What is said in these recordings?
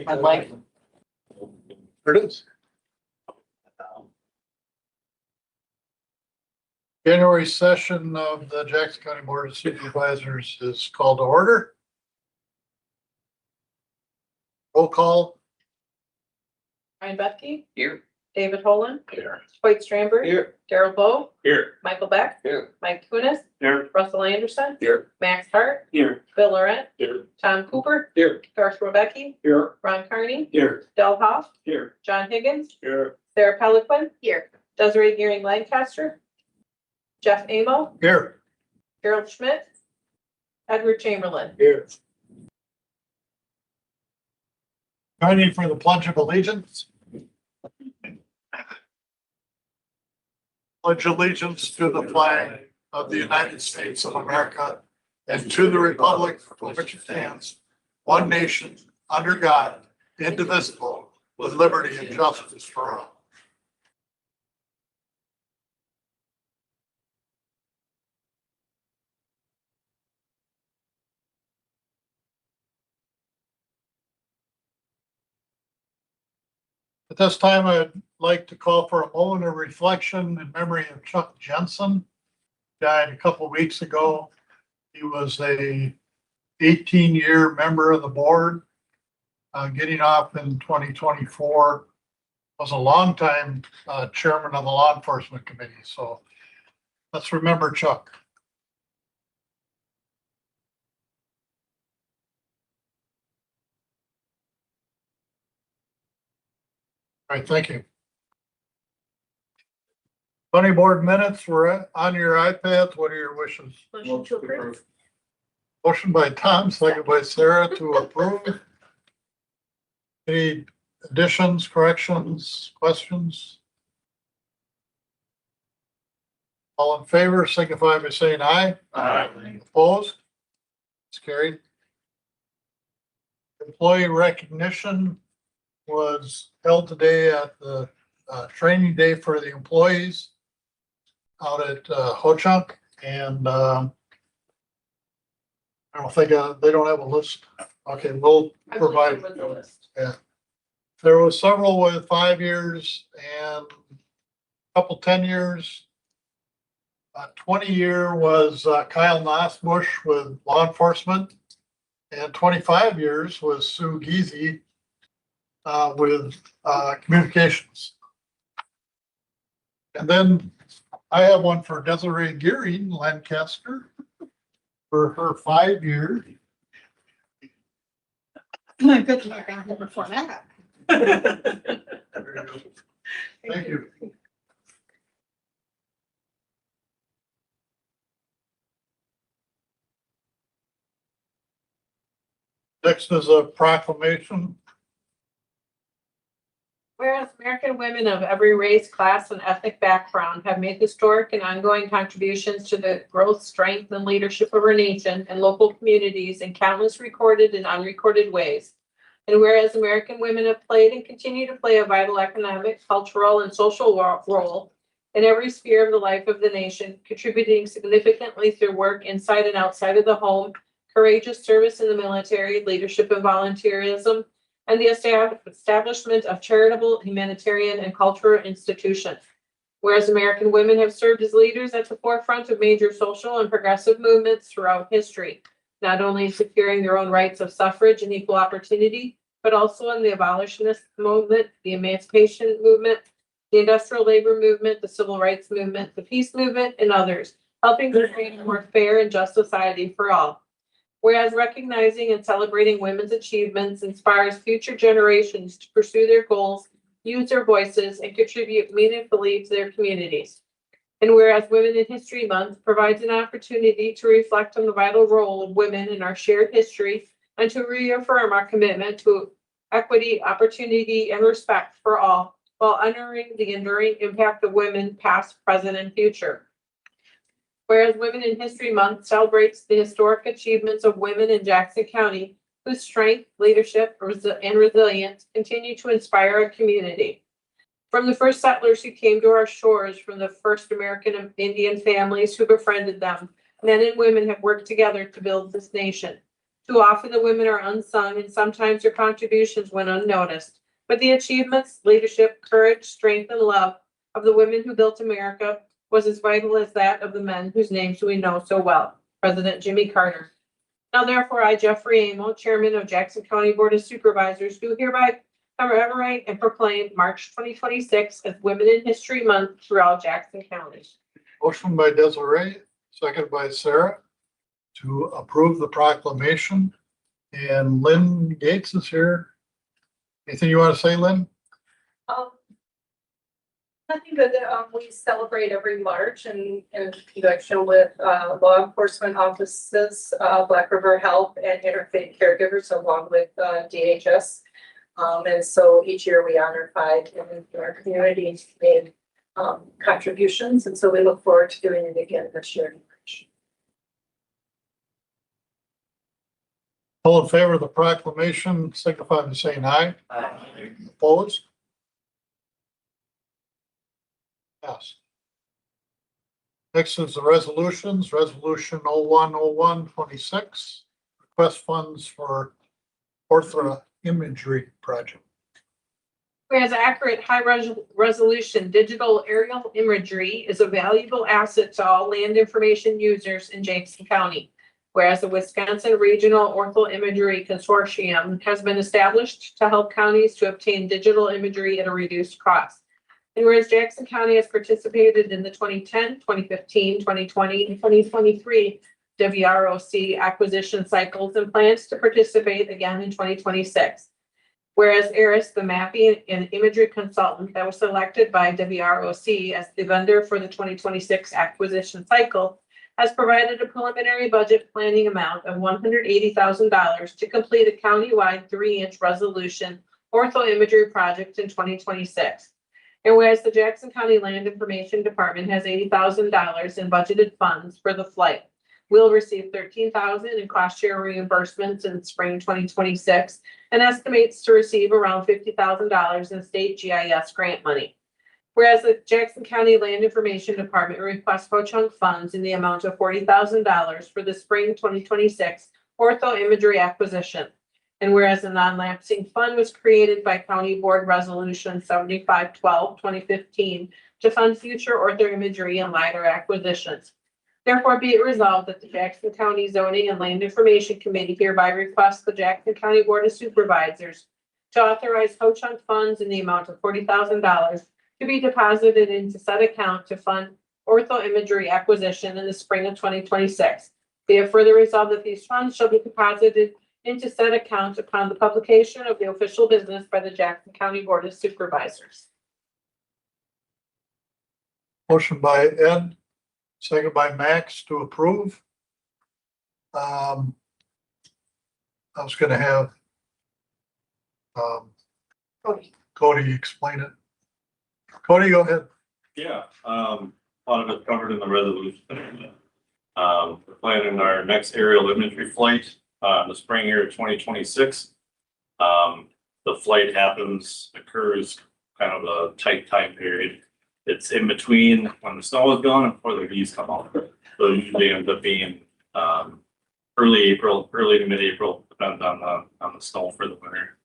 My life. There it is. January session of the Jackson County Board of Supervisors is called to order. Roll call. Ryan Bethke, Here. David Holen, Here. Dwight Stramberg, Here. Daryl Bowe, Here. Michael Beck, Here. Mike Kunis, Here. Russell Anderson, Here. Max Hart, Here. Bill Laurent, Here. Tom Cooper, Here. Darcy Rebecki, Here. Ron Carney, Here. Del Hoff, Here. John Higgins, Here. Sarah Peliquin, here, Desiree Gearing Lancaster, Jeff Amo, Here. Gerald Schmidt, Edward Chamberlain. Here. Joining for the Pledge of Allegiance. Pledge allegiance to the flag of the United States of America and to the republic for which it stands, one nation, under God, indivisible, with liberty and justice for all. At this time, I'd like to call for a moment of reflection in memory of Chuck Jensen. Died a couple of weeks ago. He was a 18-year member of the board, getting off in 2024. Was a longtime chairman of the Law Enforcement Committee. So let's remember Chuck. All right, thank you. Planning board minutes were on your iPads. What are your wishes? Motion to approve. Motion by Tom, second by Sarah to approve. Any additions, corrections, questions? All in favor, signify by saying aye. Aye. Opposed? It's carried. Employee recognition was held today at the training day for the employees out at Ho-Chunk, and I don't think they don't have a list. Okay, we'll provide. With the list. There was several with 5 years and a couple 10 years. 20-year was Kyle Nosbush with law enforcement, and 25 years was Sue Geezy with communications. And then I have one for Desiree Gearing Lancaster for her 5 years. Good thing I got here before that. Thank you. Next is a proclamation. Whereas American women of every race, class, and ethnic background have made historic and ongoing contributions to the growth, strength, and leadership of our nation and local communities in countless recorded and unrecorded ways. And whereas American women have played and continue to play a vital economic, cultural, and social role in every sphere of the life of the nation, contributing significantly through work inside and outside of the home, courageous service in the military, leadership and volunteerism, and the establishment of charitable, humanitarian, and cultural institutions. Whereas American women have served as leaders at the forefront of major social and progressive movements throughout history, not only in securing their own rights of suffrage and equal opportunity, but also in the abolitionist movement, the emancipation movement, the industrial labor movement, the civil rights movement, the peace movement, and others, helping to create a more fair and just society for all. Whereas recognizing and celebrating women's achievements inspires future generations to pursue their goals, use their voices, and contribute meaningfully to their communities. And whereas Women in History Month provides an opportunity to reflect on the vital role of women in our shared history and to reaffirm our commitment to equity, opportunity, and respect for all, while honoring the enduring impact of women past, present, and future. Whereas Women in History Month celebrates the historic achievements of women in Jackson County whose strength, leadership, and resilience continue to inspire our community. From the first settlers who came to our shores, from the first American Indian families who befriended them, men and women have worked together to build this nation. Too often the women are unsung and sometimes their contributions went unnoticed. But the achievements, leadership, courage, strength, and love of the women who built America was as vital as that of the men whose names we know so well. President Jimmy Carter. Now therefore, I, Jeffrey Amo, Chairman of Jackson County Board of Supervisors, do hereby commemorate and proclaim March 2026 as Women in History Month throughout Jackson County. Motion by Desiree, second by Sarah, to approve the proclamation. And Lynn Gates is here. Anything you want to say, Lynn? Nothing good. We celebrate every March in conjunction with law enforcement offices, Black River Health, and Interfaith Caregivers, along with DHS. And so each year we honor 5 women in our community made contributions, and so we look forward to doing it again this year in March. All in favor of the proclamation, signify by saying aye. Aye. Opposed? Yes. Next is the resolutions, resolution 010126, request funds for ortho imagery project. Whereas accurate, high-resolution digital aerial imagery is a valuable asset to all land information users in Jackson County. Whereas the Wisconsin Regional Ortho Imagery Consortium has been established to help counties to obtain digital imagery at a reduced cost. And whereas Jackson County has participated in the 2010, 2015, 2020, and 2023 WROC acquisition cycles and plans to participate again in 2026. Whereas ARIS, the mapping and imagery consultant that was selected by WROC as the vendor for the 2026 acquisition cycle, has provided a preliminary budget planning amount of $180,000 to complete a countywide 3-inch resolution ortho imagery project in 2026. And whereas the Jackson County Land Information Department has $80,000 in budgeted funds for the flight, we'll receive $13,000 in cost share reimbursements in spring 2026 and estimates to receive around $50,000 in state GIS grant money. Whereas the Jackson County Land Information Department requests Ho-Chunk funds in the amount of $40,000 for the spring 2026 ortho imagery acquisition. And whereas the non-lapsing fund was created by County Board Resolution 7512-2015 to fund future ortho imagery and LiDAR acquisitions. Therefore, be it resolved that the Jackson County Zoning and Land Information Committee hereby requests the Jackson County Board of Supervisors to authorize Ho-Chunk funds in the amount of $40,000 to be deposited into said account to fund ortho imagery acquisition in the spring of 2026. Be it further resolved that these funds shall be deposited into said account upon the publication of the official business by the Jackson County Board of Supervisors. Motion by Ed, second by Max to approve. I was gonna have Cody explain it. Cody, go ahead. Yeah, a lot of it covered in the resolution. We're planning our next aerial imagery flight, in the spring year of 2026. The flight occurs kind of a tight time period. It's in between when the snow is gone and before the leaves come out. So it usually ends up being, early April, early to mid-April, depends on the snow for the winter.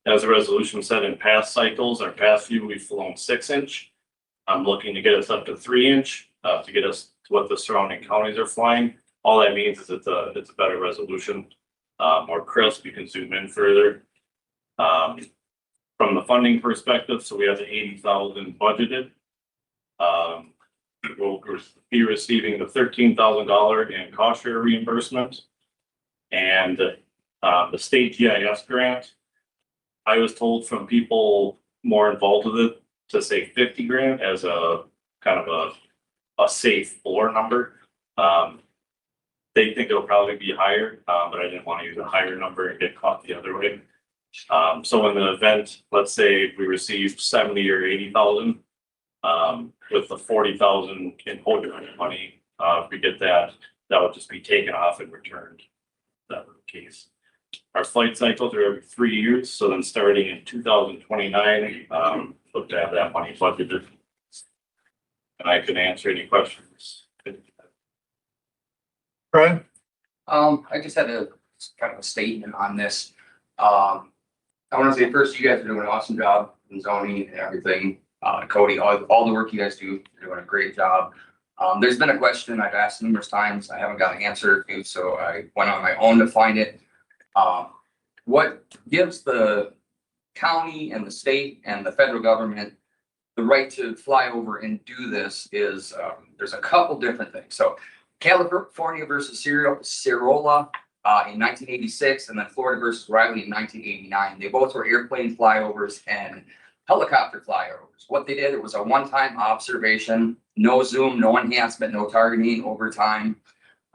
As the resolution said in past cycles, our past few, we've flown 6-inch. I'm looking to get us up to 3-inch, to get us to what the surrounding counties are flying. All that means is it's a better resolution, more crisp, you can zoom in further. From the funding perspective, so we have the $80,000 budgeted. We'll be receiving the $13,000 in cost share reimbursement. And the state GIS grant, I was told from people more involved with it to say 50 grand as a kind of a safe floor number. They think it'll probably be higher, but I didn't want to use a higher number and get caught the other way. So in the event, let's say we received 70 or 80,000, with the 40,000 in holding money, if we get that, that would just be taken off and returned. That was the case. Our flight cycles are every 3 years, so then starting in 2029, look to have that money budgeted. And I can answer any questions. Brian? I just had a kind of a statement on this. I want to say first, you guys are doing an awesome job in zoning and everything. Cody, all the work you guys do, you're doing a great job. There's been a question I've asked numerous times. I haven't got an answer to, so I went on my own to find it. What gives the county and the state and the federal government the right to fly over and do this is, there's a couple different things. So California versus Cirola in 1986, and then Florida versus Riley in 1989. They both were airplane flyovers and helicopter flyovers. What they did, it was a one-time observation, no zoom, no enhancement, no targeting over time.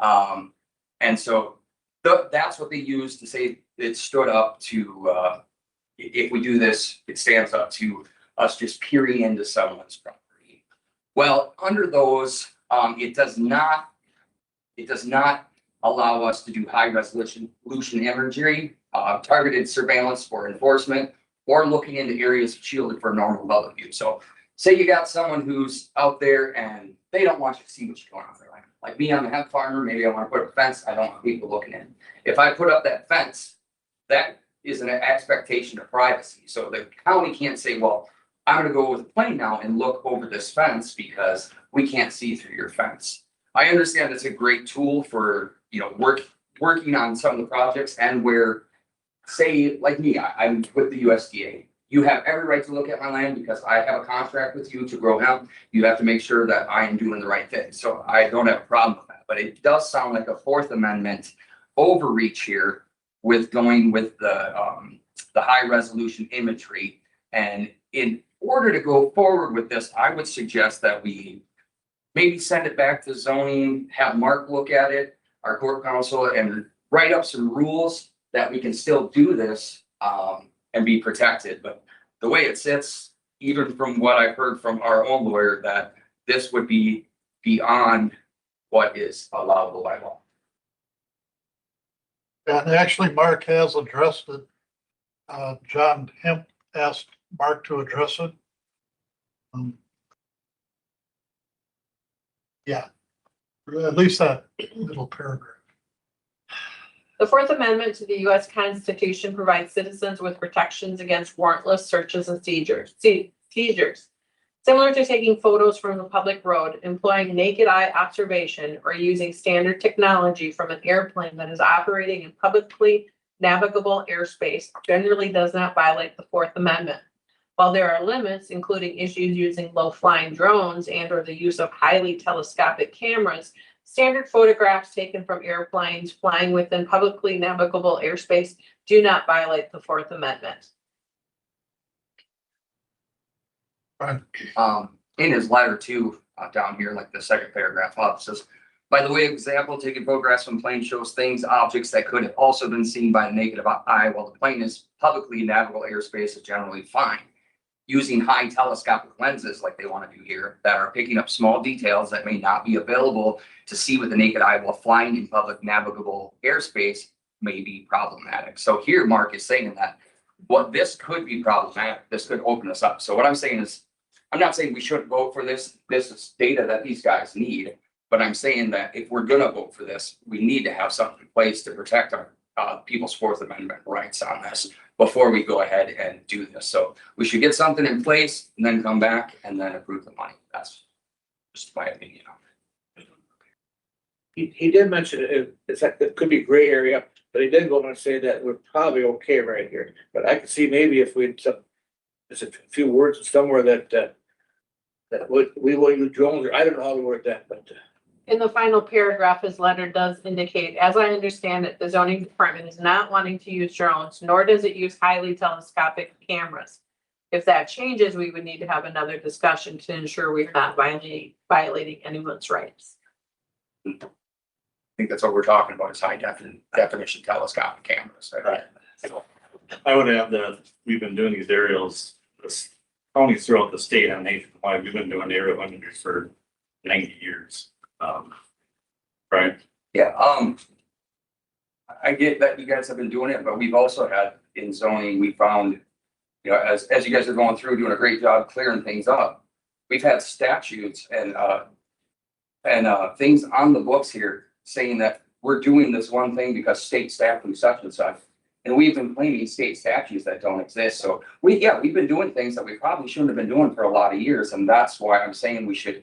And so that's what they used to say it stood up to, if we do this, it stands up to us just peering into someone's property. Well, under those, it does not allow us to do high resolution imagery, targeted surveillance for enforcement, or looking into areas shielded for normal public view. So say you got someone who's out there and they don't want you to see what's going on there. Like me, I'm a hemp farmer, maybe I want to put up a fence, I don't want people looking in. If I put up that fence, that is an expectation of privacy. So the county can't say, well, I'm gonna go with a plane now and look over this fence because we can't see through your fence. I understand it's a great tool for, you know, working on some of the projects and where, say, like me, I'm with the USDA. You have every right to look at my land because I have a contract with you to grow hemp. You have to make sure that I am doing the right thing. So I don't have a problem with that, but it does sound like a Fourth Amendment overreach here with going with the high resolution imagery. And in order to go forward with this, I would suggest that we maybe send it back to zoning, have Mark look at it, our court counsel, and write up some rules that we can still do this and be protected. But the way it sits, even from what I've heard from our own lawyer, that this would be beyond what is allowable by law. And actually, Mark has addressed it. John Hemp asked Mark to address it. Yeah, at least that little paragraph. The Fourth Amendment to the U.S. Constitution provides citizens with protections against warrantless searches and seizures. Similar to taking photos from the public road, employing naked eye observation, or using standard technology from an airplane that is operating in publicly navigable airspace generally does not violate the Fourth Amendment. While there are limits, including issues using low-flying drones and or the use of highly telescopic cameras, standard photographs taken from airplanes flying within publicly navigable airspace do not violate the Fourth Amendment. In his letter too, down here, like the second paragraph up says, by the way, example, taking photographs from plane shows things, objects that could have also been seen by the naked eye while the plane is publicly navigable airspace is generally fine. Using high telescopic lenses like they want to do here that are picking up small details that may not be available to see with the naked eye while flying in public navigable airspace may be problematic. So here Mark is saying that what this could be problematic, this could open us up. So what I'm saying is, I'm not saying we shouldn't vote for this. This is data that these guys need, but I'm saying that if we're gonna vote for this, we need to have something in place to protect our people's Fourth Amendment rights on this before we go ahead and do this. So we should get something in place and then come back and then approve the money. That's just my opinion on it. He did mention it could be gray area, but he did go on and say that we're probably okay right here. But I could see maybe if we'd there's a few words somewhere that we will use drones, or I don't know how to word that, but. In the final paragraph, his letter does indicate, as I understand it, the zoning department is not wanting to use drones, nor does it use highly telescopic cameras. If that changes, we would need to have another discussion to ensure we're not violating anyone's rights. I think that's what we're talking about is high definition telescopic cameras. Right? So, I would add that we've been doing these aerials, this counties throughout the state and nationwide, we've been doing aerial imagery for 90 years. Right? Yeah, I get that you guys have been doing it, but we've also had in zoning, we found, you know, as you guys are going through, doing a great job clearing things up. We've had statutes and things on the books here saying that we're doing this one thing because state staff and such and such. And we've been claiming state statutes that don't exist. So we've been doing things that we probably shouldn't have been doing for a lot of years. And that's why I'm saying we should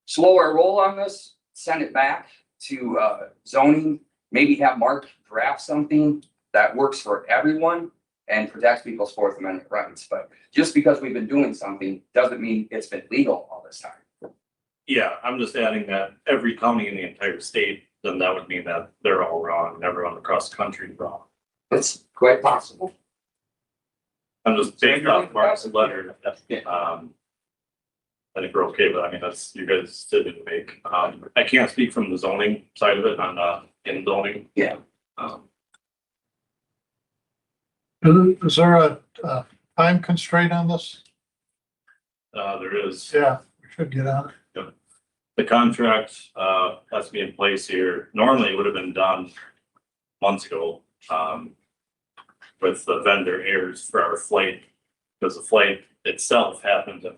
slow our roll on this, send it back to zoning, maybe have Mark draft something that works for everyone and protects people's Fourth Amendment rights. But just because we've been doing something doesn't mean it's been legal all this time. Yeah, I'm just adding that every county in the entire state, then that would mean that they're all wrong and everyone across the country is wrong. It's quite possible. I'm just based off Mark's letter. Yeah. I think we're okay, but I mean, that's you guys decision to make. I can't speak from the zoning side of it. I'm not in zoning. Yeah. Is there a time constraint on this? There is. Yeah, we should get on it. The contract has to be in place here. Normally it would have been done months ago with the vendor heirs for our flight, because the flight itself happened to,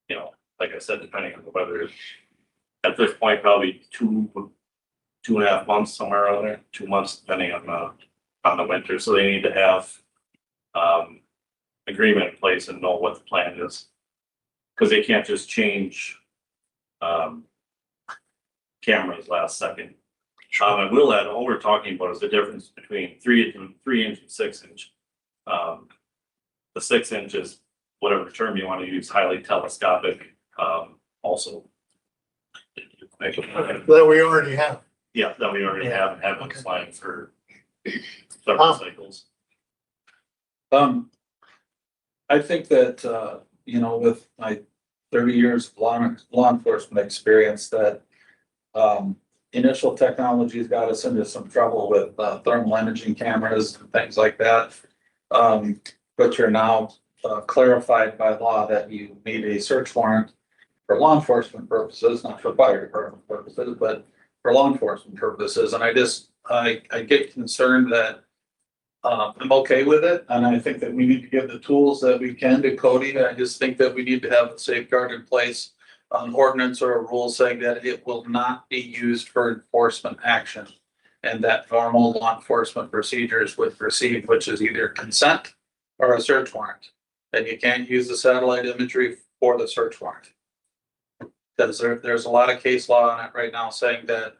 you know, like I said, depending on the weather. At this point, probably 2.5 months, somewhere around there, 2 months, depending on the winter. So they need to have agreement in place and know what the plan is, because they can't just change cameras last second. I will add, all we're talking about is the difference between 3 inch and 6 inch. The 6 inch is whatever term you want to use, highly telescopic, also. That we already have. Yeah, that we already have and have been Okay. flying for several cycles. I think that, you know, with my 30 years of law enforcement experience, that initial technologies got us into some trouble with thermal imaging cameras and things like that. But you're now clarified by law that you need a search warrant for law enforcement purposes, not for fire department purposes, but for law enforcement purposes. And I get concerned that I'm okay with it, and I think that we need to give the tools that we can to Cody. I just think that we need to have a safeguard in place, an ordinance or a rule saying that it will not be used for enforcement action. And that normal law enforcement procedures would proceed, which is either consent or a search warrant. And you can't use the satellite imagery for the search warrant. Because there's a lot of case law on it right now saying that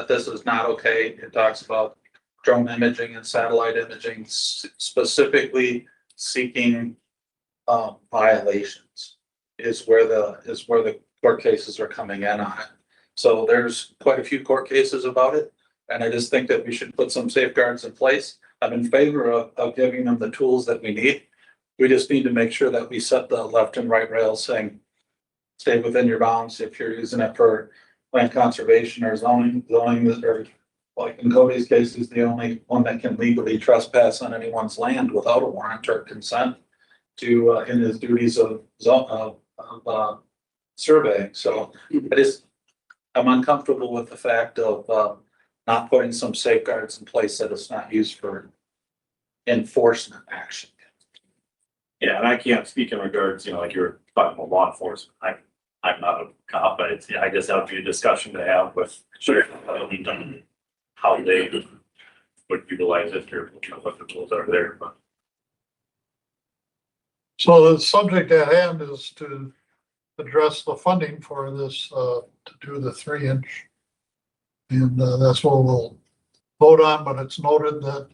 this is not okay. It talks about drone imaging and satellite imaging, specifically seeking violations is where the court cases are coming in on it. So there's quite a few court cases about it. And I just think that we should put some safeguards in place. I'm in favor of giving them the tools that we need. We just need to make sure that we set the left and right rails saying, stay within your bounds. If you're using it for land conservation or zoning, or like in Cody's case, is the only one that can legally trespass on anyone's land without a warrant or consent to, in his duties of surveying. So I'm uncomfortable with the fact of not putting some safeguards in place that it's not used for enforcement action. Yeah, and I can't speak in regards, you know, like you're talking about law enforcement. I'm not a cop, but I guess that would be a discussion to have with how they would utilize it or what the tools are there, but. So the subject at hand is to address the funding for this, to do the 3 inch. And that's what we'll vote on, but it's noted that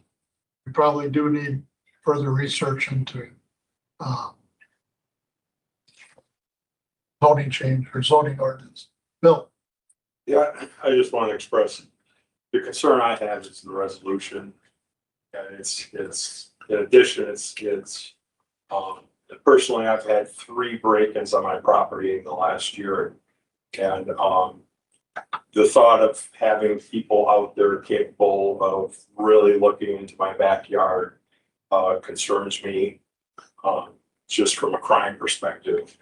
we probably do need further research into zoning change or zoning ordinance. Bill? Yeah, I just want to express the concern I have is the resolution. And it's in addition, personally, I've had 3 break-ins on my property in the last year. And the thought of having people out there capable of really looking into my backyard concerns me, just from a crime perspective.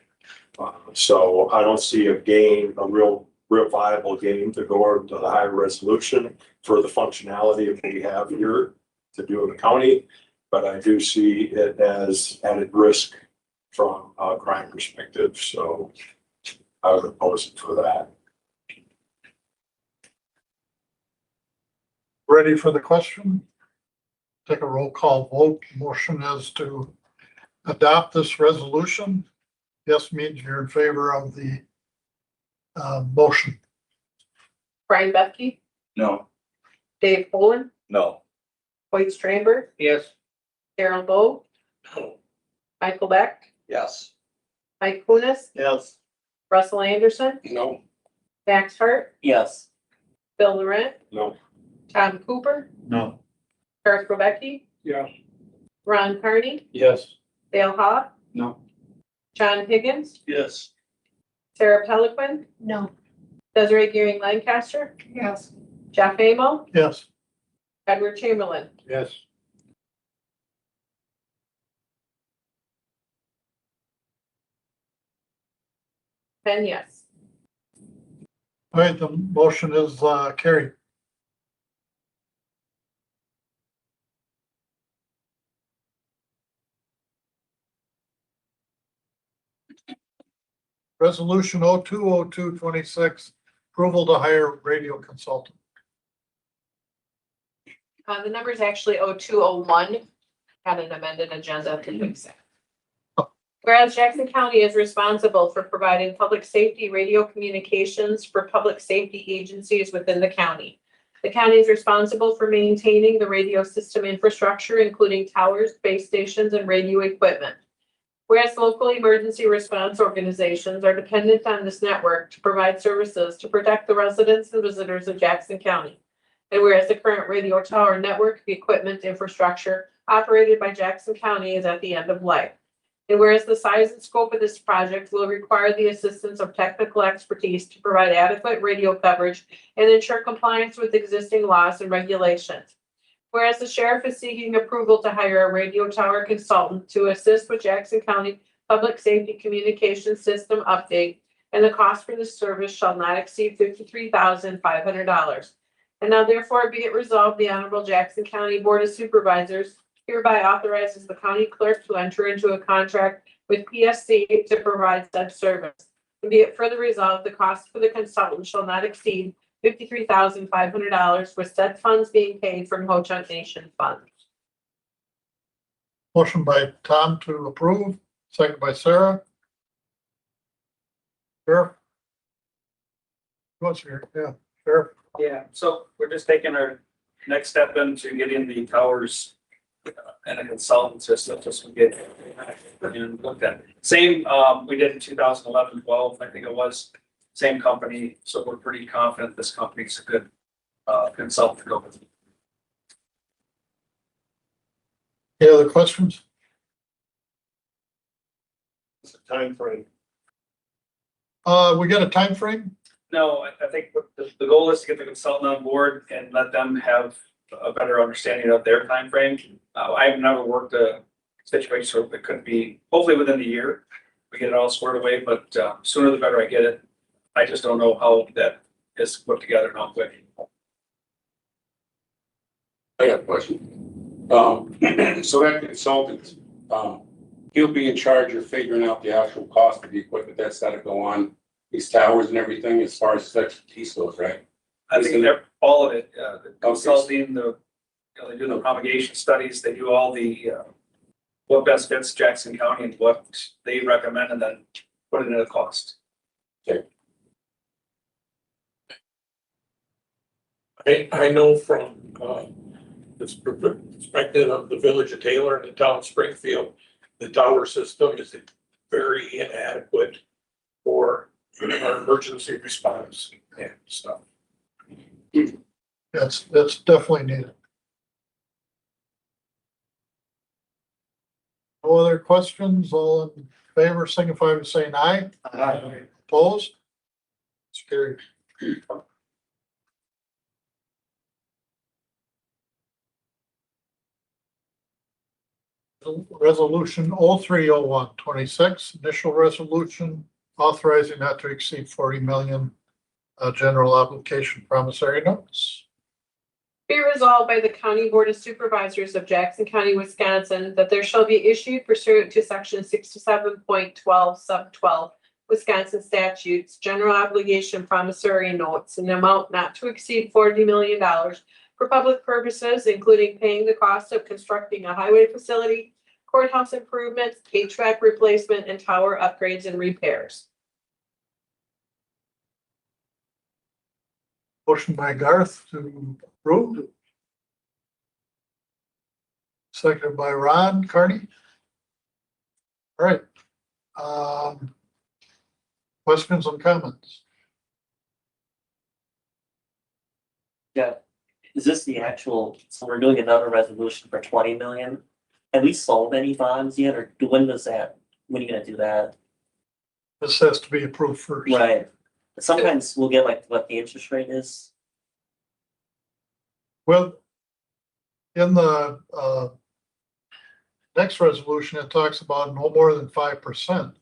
So I don't see a real viable game to go to the higher resolution for the functionality of what we have here to do in the county. But I do see it as added risk from a crime perspective, so I would oppose it for that. Ready for the question? Take a roll call vote. Motion is to adopt this resolution. Yes means you're in favor of the motion. Brian Bethke, No. Dave Poland, No. Hoyt Stramberg, Yes. Darrell Bowe, Michael Beck, Yes. Mike Kunis, Yes. Russell Anderson, No. Max Hart, Yes. Bill Laurent, No. Tom Cooper, No. Garth Rebecki, Yeah. Ron Carney, Yes. Dale Ha, No. John Higgins, Yes. Sarah Peliquin, No. Desiree Gearing Lancaster, Yes. Jeff Amo, Yes. Edward Chamberlain. Yes. Ben, yes. All right, the motion is carried. Resolution 020226, approval to hire radio consultant. The number is actually 0201, had an amended agenda to fix it. Whereas Jackson County is responsible for providing public safety radio communications for public safety agencies within the county. The county is responsible for maintaining the radio system infrastructure, including towers, base stations, and radio equipment. Whereas local emergency response organizations are dependent on this network to provide services to protect the residents and visitors of Jackson County. And whereas the current radio tower network equipment infrastructure operated by Jackson County is at the end of life. And whereas the size and scope of this project will require the assistance of technical expertise to provide adequate radio coverage and ensure compliance with existing laws and regulations. Whereas the sheriff is seeking approval to hire a radio tower consultant to assist with Jackson County Public Safety Communication System update, and the cost for this service shall not exceed $53,500. And now therefore be it resolved, the Honorable Jackson County Board of Supervisors hereby authorizes the county clerk to enter into a contract with PSC to provide such service. And be it further resolved, the cost for the consultant shall not exceed $53,500, with said funds being paid from Ho-Chunk Nation funds. Motion by Tom to approve, second by Sarah. Sheriff? What's your, yeah, Sheriff? Yeah, so we're just taking our next step into getting the towers and a consultant system just to get and looked at. Same, we did in 2011, 12, I think it was, same company. So we're pretty confident this company's a good consultant to go with. Any other questions? It's a time frame. We got a time frame? No, I think the goal is to get the consultant on board and let them have a better understanding of their timeframe. I've never worked a situation where it could be, hopefully within the year, we get it all squared away, but sooner the better I get it. I just don't know how that is put together and how quick. I got a question. So that consultant, he'll be in charge of figuring out the actual cost of the equipment that's gotta go on these towers and everything as far as his expertise goes, right? I think they're all of it, the consulting, they do the propagation studies, they do all the what best fits Jackson County and what they recommend, and then put it into the cost. I know from this perspective of the village of Taylor and the town of Springfield, the tower system is very inadequate for our emergency response and stuff. That's definitely needed. No other questions? All in favor, signify by saying aye. Aye. Opposed? It's carried. Resolution 030126, initial resolution authorizing not to exceed 40 million general obligation promissory notes. Be resolved by the County Board of Supervisors of Jackson County, Wisconsin, that there shall be issued pursuant to section 67.12 sub 12 Wisconsin statutes, general obligation promissory notes in an amount not to exceed $40 million for public purposes, including paying the cost of constructing a highway facility, courthouse improvements, HVAC replacement, and tower upgrades and repairs. Motion by Garth to approve. Seconded by Ron Carney. All right. Questions and comments? Yeah, is this the actual, so we're doing another resolution for 20 million? Have we sold any bonds yet, or when does that, when are you gonna do that? This has to be approved first. Right, sometimes we'll get like what the interest rate is. Well, in the next resolution, it talks about no more than 5%,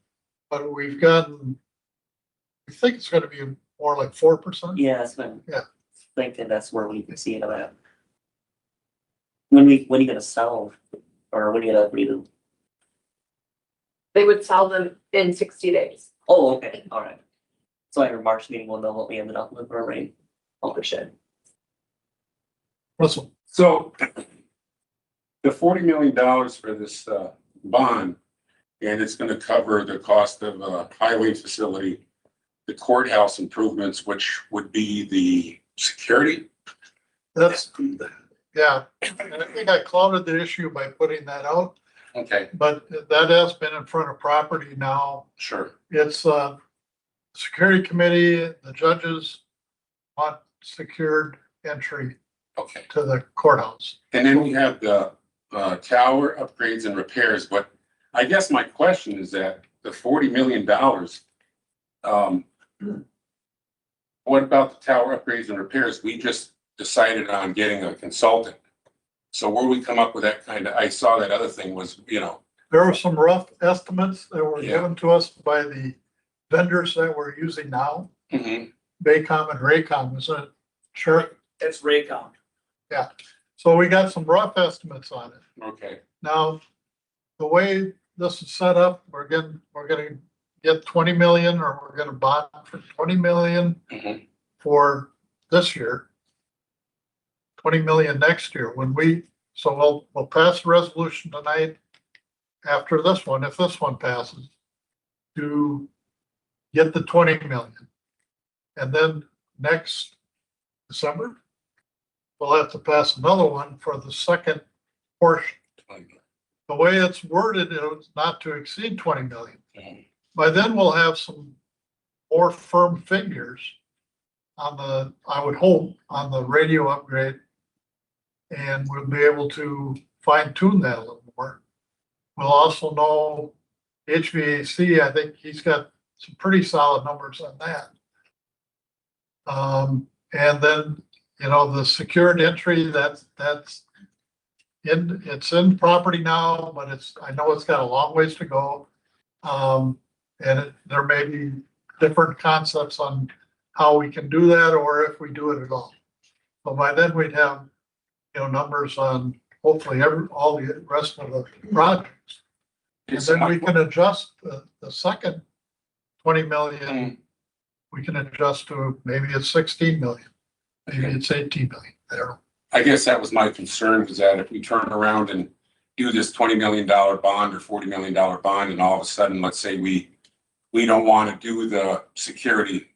but we've gotten, we think it's gonna be more like 4%. Yeah, that's been. Yeah. Thinking that's where we can see it at. When are you gonna sell, or when are you gonna redo? They would sell them in 60 days. Oh, okay, all right. So at our March meeting, we'll know what we ended up with for a rate. Shed. Russell, So the $40 million for this bond, and it's gonna cover the cost of a highway facility, the courthouse improvements, which would be the security. that's, yeah, and I think I clouded the issue by putting that out, Okay, but that has been in front of property now. sure. It's security committee, the judges want secured entry Okay. to the courthouse. And then we have the tower upgrades and repairs, but I guess my question is that the $40 million, what about the tower upgrades and repairs? We just decided on getting a consultant. So where we come up with that kind of, I saw that other thing was, There were some rough estimates that were Yeah. given to us by the vendors that we're using now, mhm, Baycom and Raycom, is it? Sure. It's Raycom. So we got some rough estimates on it. okay, Now, the way this is set up, we're gonna get 20 million, or we're gonna bond for 20 million mhm, for this year. 20 million next year so we'll pass a resolution tonight after this one, if this one passes, to get the 20 million. And then next December, we'll have to pass another one for the second portion. The way it's worded is not to exceed 20 million. mhm. By then, we'll have some more firm figures on I would hope, on the radio upgrade. And we'll be able to fine tune that a little more. We'll also know HVAC, I think he's got some pretty solid numbers on that. And then, the secured entry, it's in property now, but I know it's got a long ways to go. There may be different concepts on how we can do that, or if we do it at all. But by then we'd have, numbers on hopefully all the rest of the projects. And then we can adjust the second 20 million. We can adjust to, maybe it's 16 million, maybe it's 18 million, I don't know. I guess that was my concern, was that if we turn around and do this $20 million bond or $40 million bond, and all of a sudden, let's say we don't want to do the security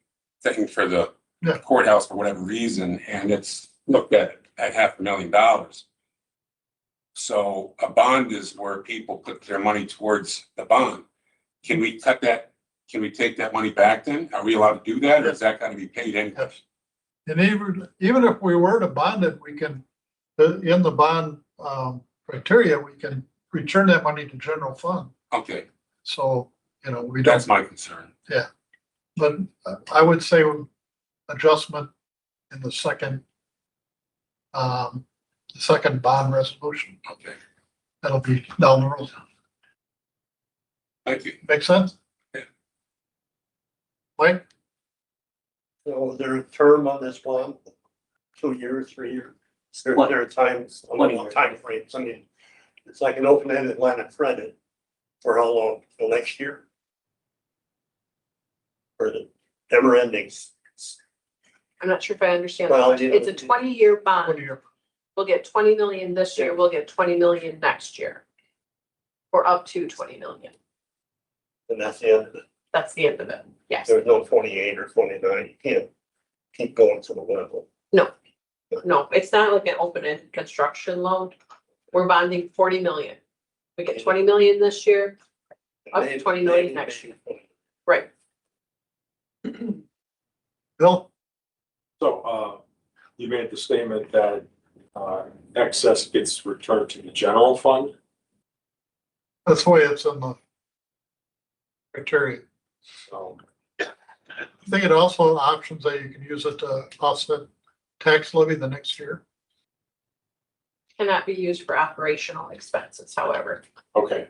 thing for the Yeah. courthouse for whatever reason, and it's looked at $500,000. So a bond is where people put their money towards the bond. Can we cut that? Can we take that money back then? Are we allowed to do that, or is that got to be paid in? Yes. And even if we were to bond it, we can, in the bond criteria, we can return that money to general fund. Okay, So, we that's don't, my concern. but I would say adjustment in the second bond resolution. Okay. That'll be down the road. Thank you. Make sense? Mike? So their term on this one, 2 years, 3 years. There What? there are times, a 20 long years. time frames. I mean, it's like an open-ended line of credit. For how long? Till next year? Or the never ending? I'm not sure if I understand. the Well, question. It's a 20-year bond. 20-year. We'll get 20 million this year, we'll get 20 million next year. Or up to 20 million. And that's the end of it. That's the end of it. Yes. There's no 28 or 29. You can't keep going to the level. No, it's not like an open-ended construction loan. We're bonding 40 million. We get 20 million this year, up to 20 million next year. Right. Bill? So, you made the statement that, excess gets returned to the general fund. That's the way it's in the criteria. So, I think it also options that you can use it to offset tax levy the next year. Cannot be used for operational expenses, however. okay.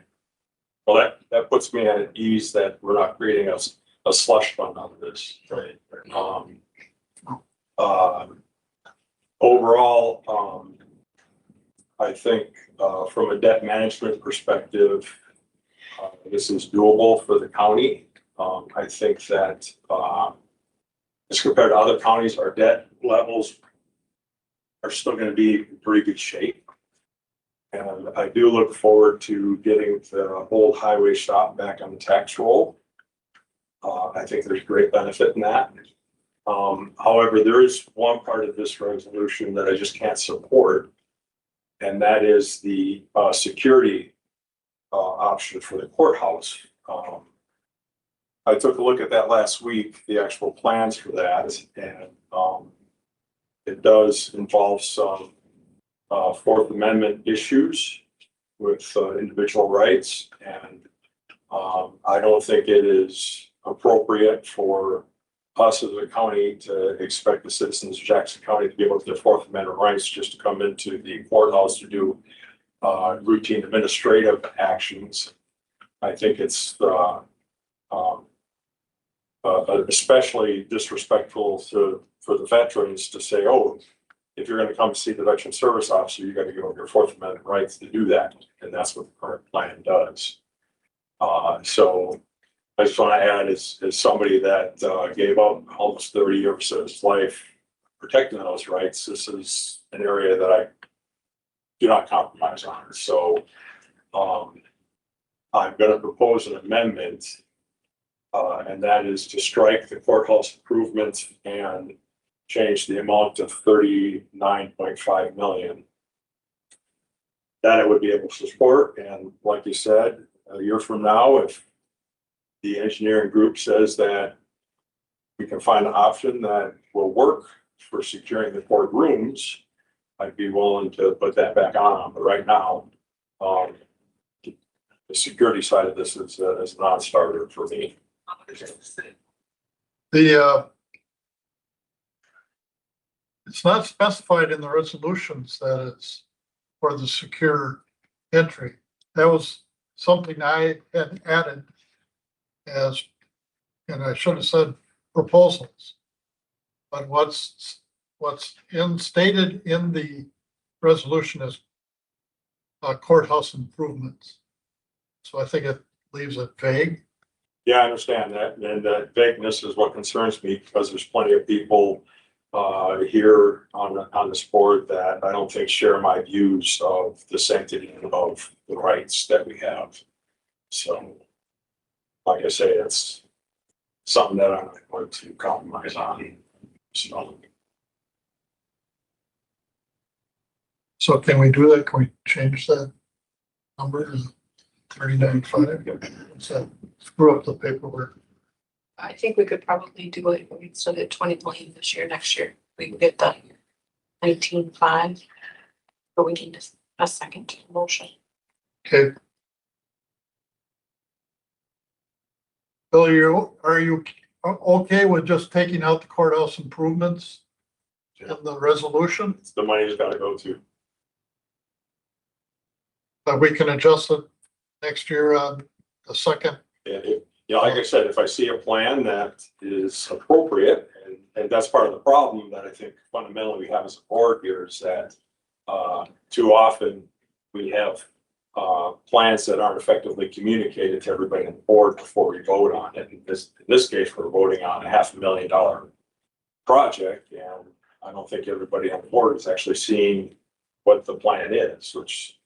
Well, that puts me at ease that we're not creating a slush fund out of this. Right. Overall, I think, from a debt management perspective, this is doable for the county. I think that, as compared to other counties, our debt levels are still gonna be in pretty good shape. And I do look forward to getting the old highway shop back on the tax roll. I think there's great benefit in that. However, there is one part of this resolution that I just can't support. And that is the, security, option for the courthouse. I took a look at that last week, the actual plans for that, and, it does involve some, Fourth Amendment issues with, individual rights. And, I don't think it is appropriate for us as a county to expect the citizens of Jackson County to be able to get Fourth Amendment rights just to come into the courthouse to do, routine administrative actions. I think it's, especially disrespectful for the veterans to say, oh, if you're gonna come see the veteran service officer, you gotta give up your Fourth Amendment rights to do that. And that's what the current plan does. So I just want to add, as somebody that, gave up almost 30 years of his life protecting those rights, this is an area that I do not compromise on. So, I'm gonna propose an amendment, and that is to strike the courthouse improvements and change the amount to 39.5 million. That I would be able to support, and like you said, a year from now, if the engineering group says that we can find an option that will work for securing the courtrooms, I'd be willing to put that back on. But right now, the security side of this is a non-starter for me. It's not specified in the resolutions that it's for the secure entry. That was something I had added as, and I should have said proposals. But what's stated in the resolution is courthouse improvements. So I think it leaves it vague. Yeah, I understand that, and that vagueness is what concerns me, because there's plenty of people here on this board that I don't think share my views of the sanctity of the rights that we have. So, like I say, it's something that I'm not going to compromise on. So can we do that? Can we change that number to 39.5? So screw up the paperwork. I think we could probably do it instead of 20 million this year, next year. We can get the 19.5. But we need a second motion. Okay. Bill, are you okay with just taking out the courthouse improvements in the resolution? The money's gotta go to. But we can adjust it next year on the second. Yeah, like I said, if I see a plan that is appropriate, and that's part of the problem that I think fundamentally we have as a board here is that too often we have plans that aren't effectively communicated to everybody on the board before we vote on it. In this case, we're voting on a $500,000 project, and I don't think everybody on the board is actually seeing what the plan is, which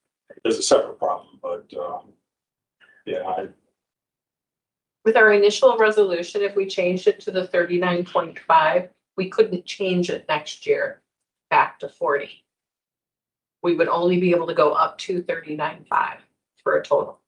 is a separate problem, but yeah, With our initial resolution, if we changed it to the 39.5, we couldn't change it next year back to 40. We would only be able to go up to 39.5 for a total.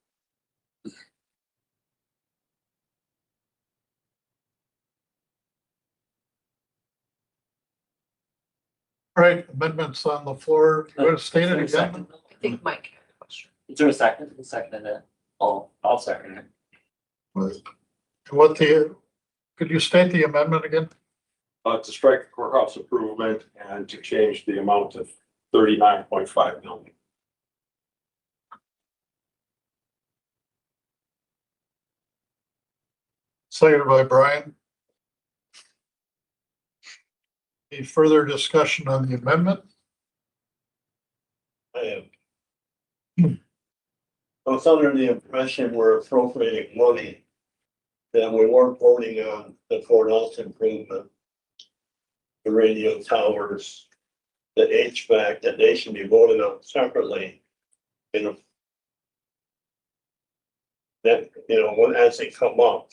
All right, amendments on the floor. You want to state it again? I think Mike had a question. Is there a second? A second it. I'll second it. What could you state the amendment again? to strike the courthouse improvement and to change the amount of 39.5 million. Seconded by Brian. Any further discussion on the amendment? I was under the impression we're appropriating money that we weren't voting on the courthouse improvement, the radio towers, the HVAC, that they should be voted on separately. That, when as they come up.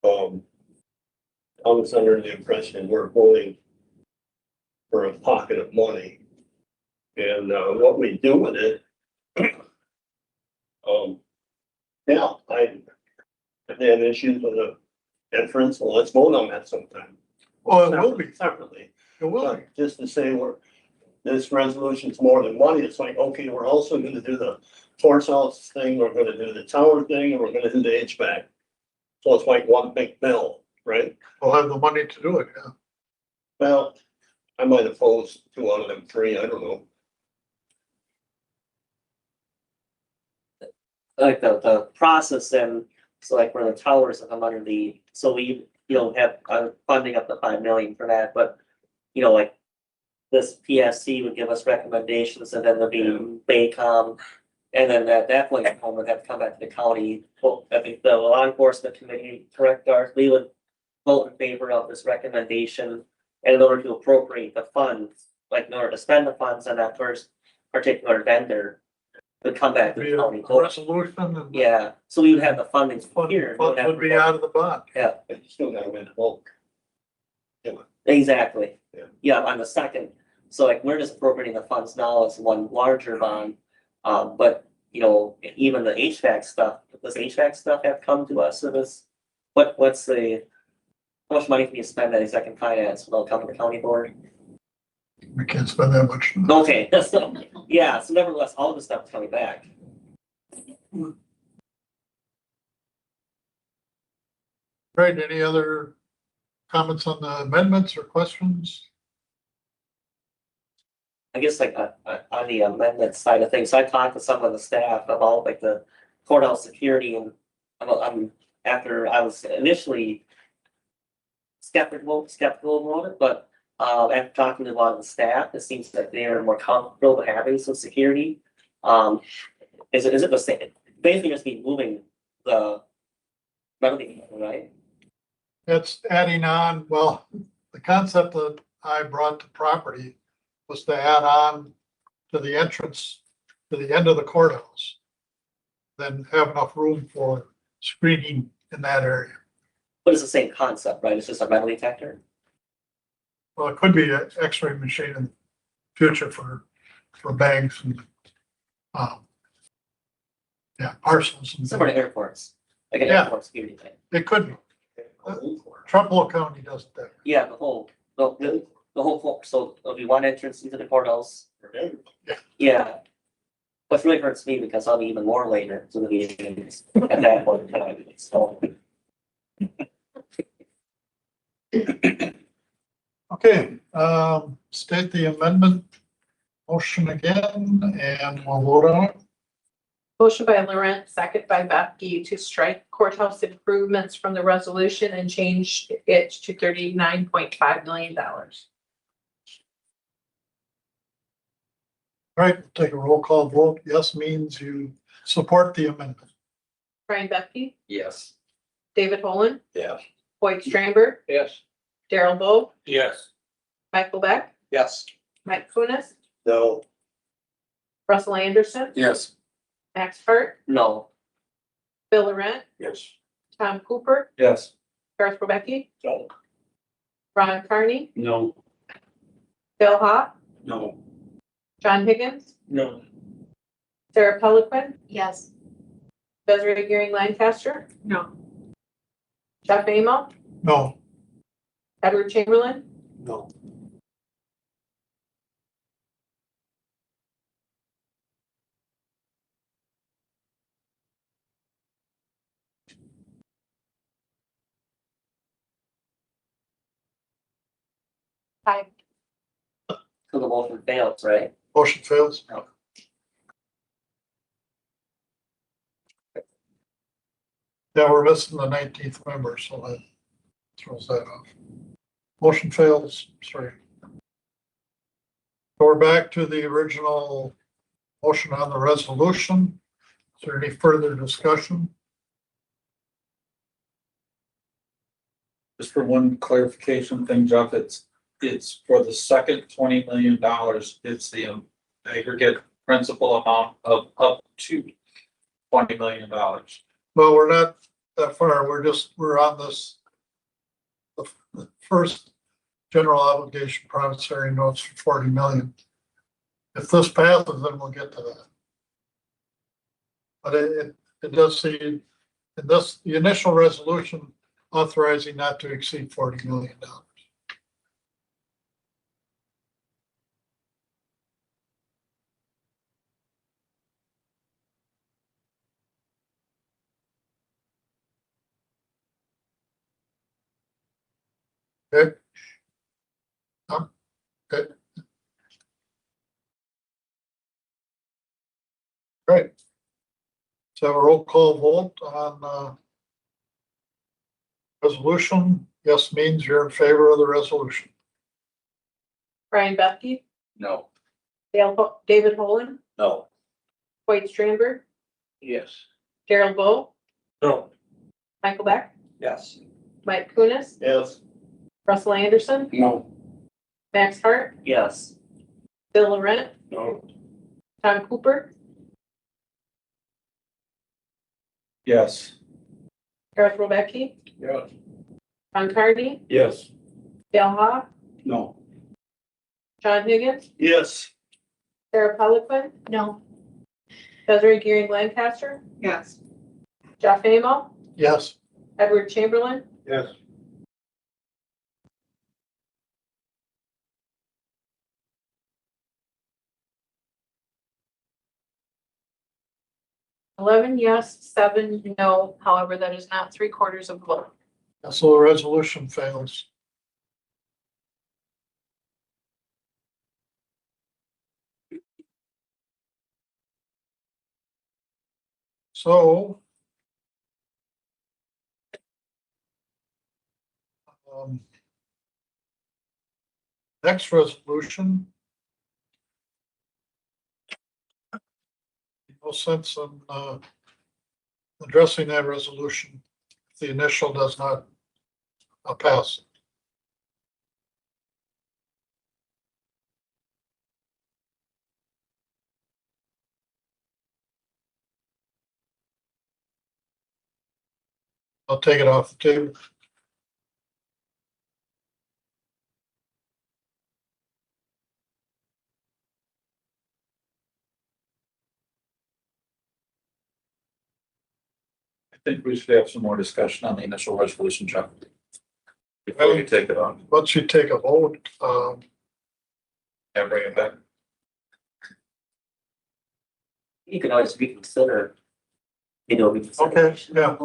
I was under the impression we're voting for a pocket of money. And what we do with it. Yeah, I have issues with the entrance, well, let's vote on that sometime. Well, it will be. Separately. It will be. But just to say this resolution's more than money, it's like, okay, we're also gonna do the courthouse thing, we're gonna do the tower thing, and we're gonna do the HVAC. So it's like one big bill, right? We'll have the money to do it, yeah. Well, I might oppose 2 out of them 3, I don't know. Like the process and so like where the towers come under so we, have funding up to 5 million for that, but like this PSC would give us recommendations and then there'd be Baycom. And then at that point, home would have to come back to the county. Well, I think the law enforcement committee, correct, Darth, we would vote in favor of this recommendation. And in order to appropriate the funds, like in order to spend the funds on that first particular vendor, would come back to Be the a county. resolution and. Yeah, so we would have the funding here. Funds would be out of the bond. Yeah, But you still gotta win the vote. exactly. Yeah. Yeah, on the second. So like we're just appropriating the funds now as one larger bond. But even the HVAC stuff, does HVAC stuff have come to us? So this, how much money can you spend at executive finance without coming to the county board? We can't spend that much. Okay, so, yeah, so nevertheless, all this stuff is coming back. Right, any other comments on the amendments or questions? I guess like on the amendment side of things, I talked to some of the staff about like the courthouse security and I'm after I was initially skeptical about it, but after talking to a lot of the staff, it seems that they're more comfortable with having some security. Is it the same? Basically just be moving the revenue, right? It's adding on, well, the concept that I brought to property was to add on to the entrance to the end of the courthouse. Then have enough room for screening in that area. But it's the same concept, right? It's just a metal detector. Well, it could be an X-ray machine in the future for banks and, parcels. And Similar to airports, like an Yeah. airport security thing. it could be. Trumbull County does it there. Yeah, the whole floor. So there'll be one entrance into the courthouse. Yeah. But really hurts me because I'll be even more later to the meetings at that point in time. So. Okay, state the amendment motion again and we'll vote on it. Motion by Laurent, second by Bethke to strike courthouse improvements from the resolution and change it to $39.5 million. All right, we'll take a roll call vote. Yes means you support the amendment. Brian Bethke, Yes. David Holen, Yes. Hoyt Stramberg, Yes. Daryl Bo, Yes. Michael Beck, Yes. Mike Kunis, No. Russell Anderson, Yes. Max Hart, No. Bill Laurent, Yes. Tom Cooper, Yes. Garth Rebecki, No. Ron Carney, No. Bill Hawk, No. John Higgins, No. Sarah Peliquin, Yes. Desiree Gearing Lancaster, No. Jeff Amo, No. Edward Chamberlain, No. five. So the motion fails, right? Motion fails. No. Yeah, we're missing the 19th member, so that throws that off. Motion fails, sorry. So we're back to the original motion on the resolution. Is there any further discussion? Just for one clarification thing, Jeff, it's for the second $20 million. It's the aggregate principal amount of up to $20 million. Well, we're not that far. We're on this. The first general obligation promissory notes for 40 million. If this passes, then we'll get to that. But it does say in this, the initial resolution authorizing not to exceed $40 million. Okay. Okay. Great. So a roll call vote on resolution. Yes means you're in favor of the resolution. Brian Bethke, No. David Holen, No. Hoyt Stramberg, Yes. Daryl Bo, No. Michael Beck, Yes. Mike Kunis, Yes. Russell Anderson, No. Max Hart, Yes. Bill Laurent, No. Tom Cooper, Yes. Garth Rebecki, Yes. Ron Carney, Yes. Dale Hawk, No. John Higgins, Yes. Sarah Peliquin, No. Desiree Gearing Lancaster, Yes. Jeff Amo, Yes. Edward Chamberlain, Yes. eleven yes, 7 no. However, that is not 3/4 of a vote. So the resolution fails. So next resolution. No sense in addressing that resolution if the initial does not pass. I'll take it off the table. I think we should have some more discussion on the initial resolution, Jeff. Before we take it on Once you take a vote, and bring it back. You can always reconsider. You know, Okay, yeah.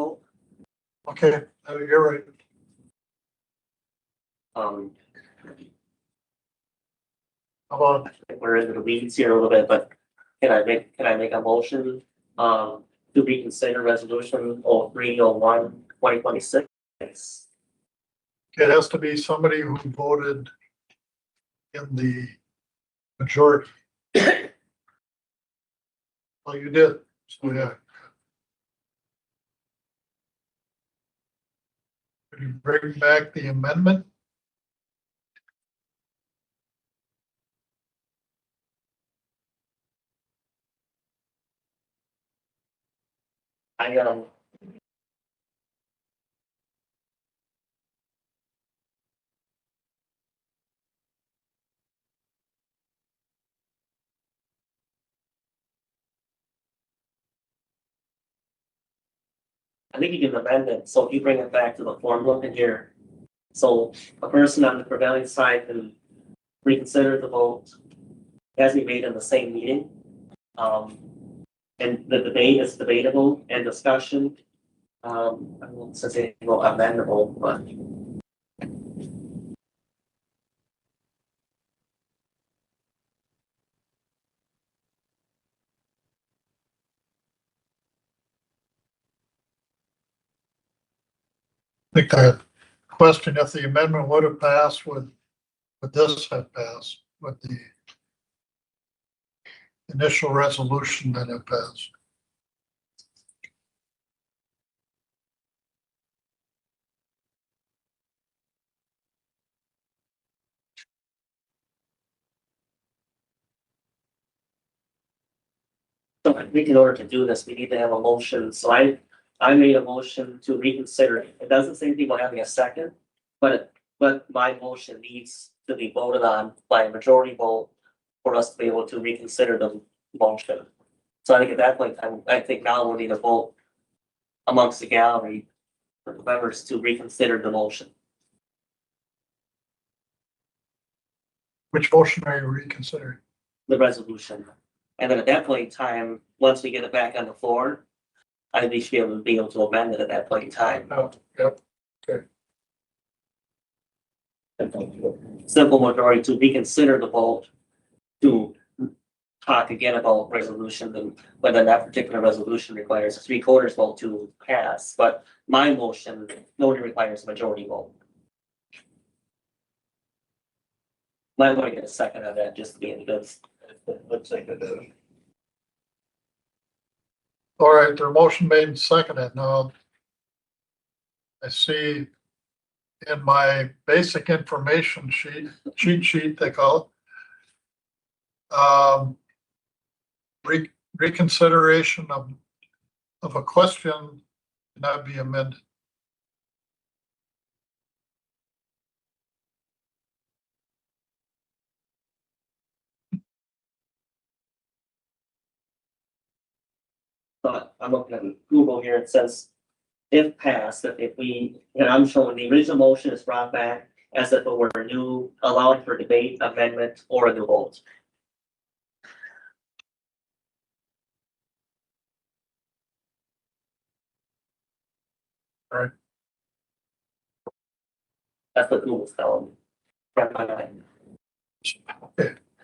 Okay, you're right. Um, How about we're into the weeds here a little bit, but can I make a motion to reconsider resolution 0301 2026. It has to be somebody who voted in the majority. Well, you did, so yeah. Could you bring back the amendment? I, I think you can amend it, so if you bring it back to the formula in here. So a person on the prevailing side can reconsider the vote as we made in the same meeting. And the debate is debatable and discussion. I won't say amendable, but I think the question, if the amendment would have passed, would this have passed with the initial resolution that it passed? so I think in order to do this, we need to have a motion. So I made a motion to reconsider. It doesn't say anything about having a second, but my motion needs to be voted on by a majority vote for us to be able to reconsider the motion. So I think at that point, I think now we'll need a vote amongst the gallery for the members to reconsider the motion. Which motion are you reconsidering? The resolution. And then at that point in time, once we get it back on the floor, I think we should be able to amend it at that point in time. Oh, yep. Simple majority to reconsider the vote to talk again about resolution and whether that particular resolution requires a 3/4 vote to pass, but my motion only requires a majority vote. Might want to get a second on that just to be in good. Let's take it down. All right, their motion made and seconded. Now, I see in my basic information sheet, cheat sheet, they call it. Reconsideration of a question cannot be amended. But I'm looking at Google here, it says, if passed, that if we, and I'm showing the original motion is brought back as if it were a new, allowing for debate, amendment, or a new vote. Right. That's what Google's telling me. From my mind.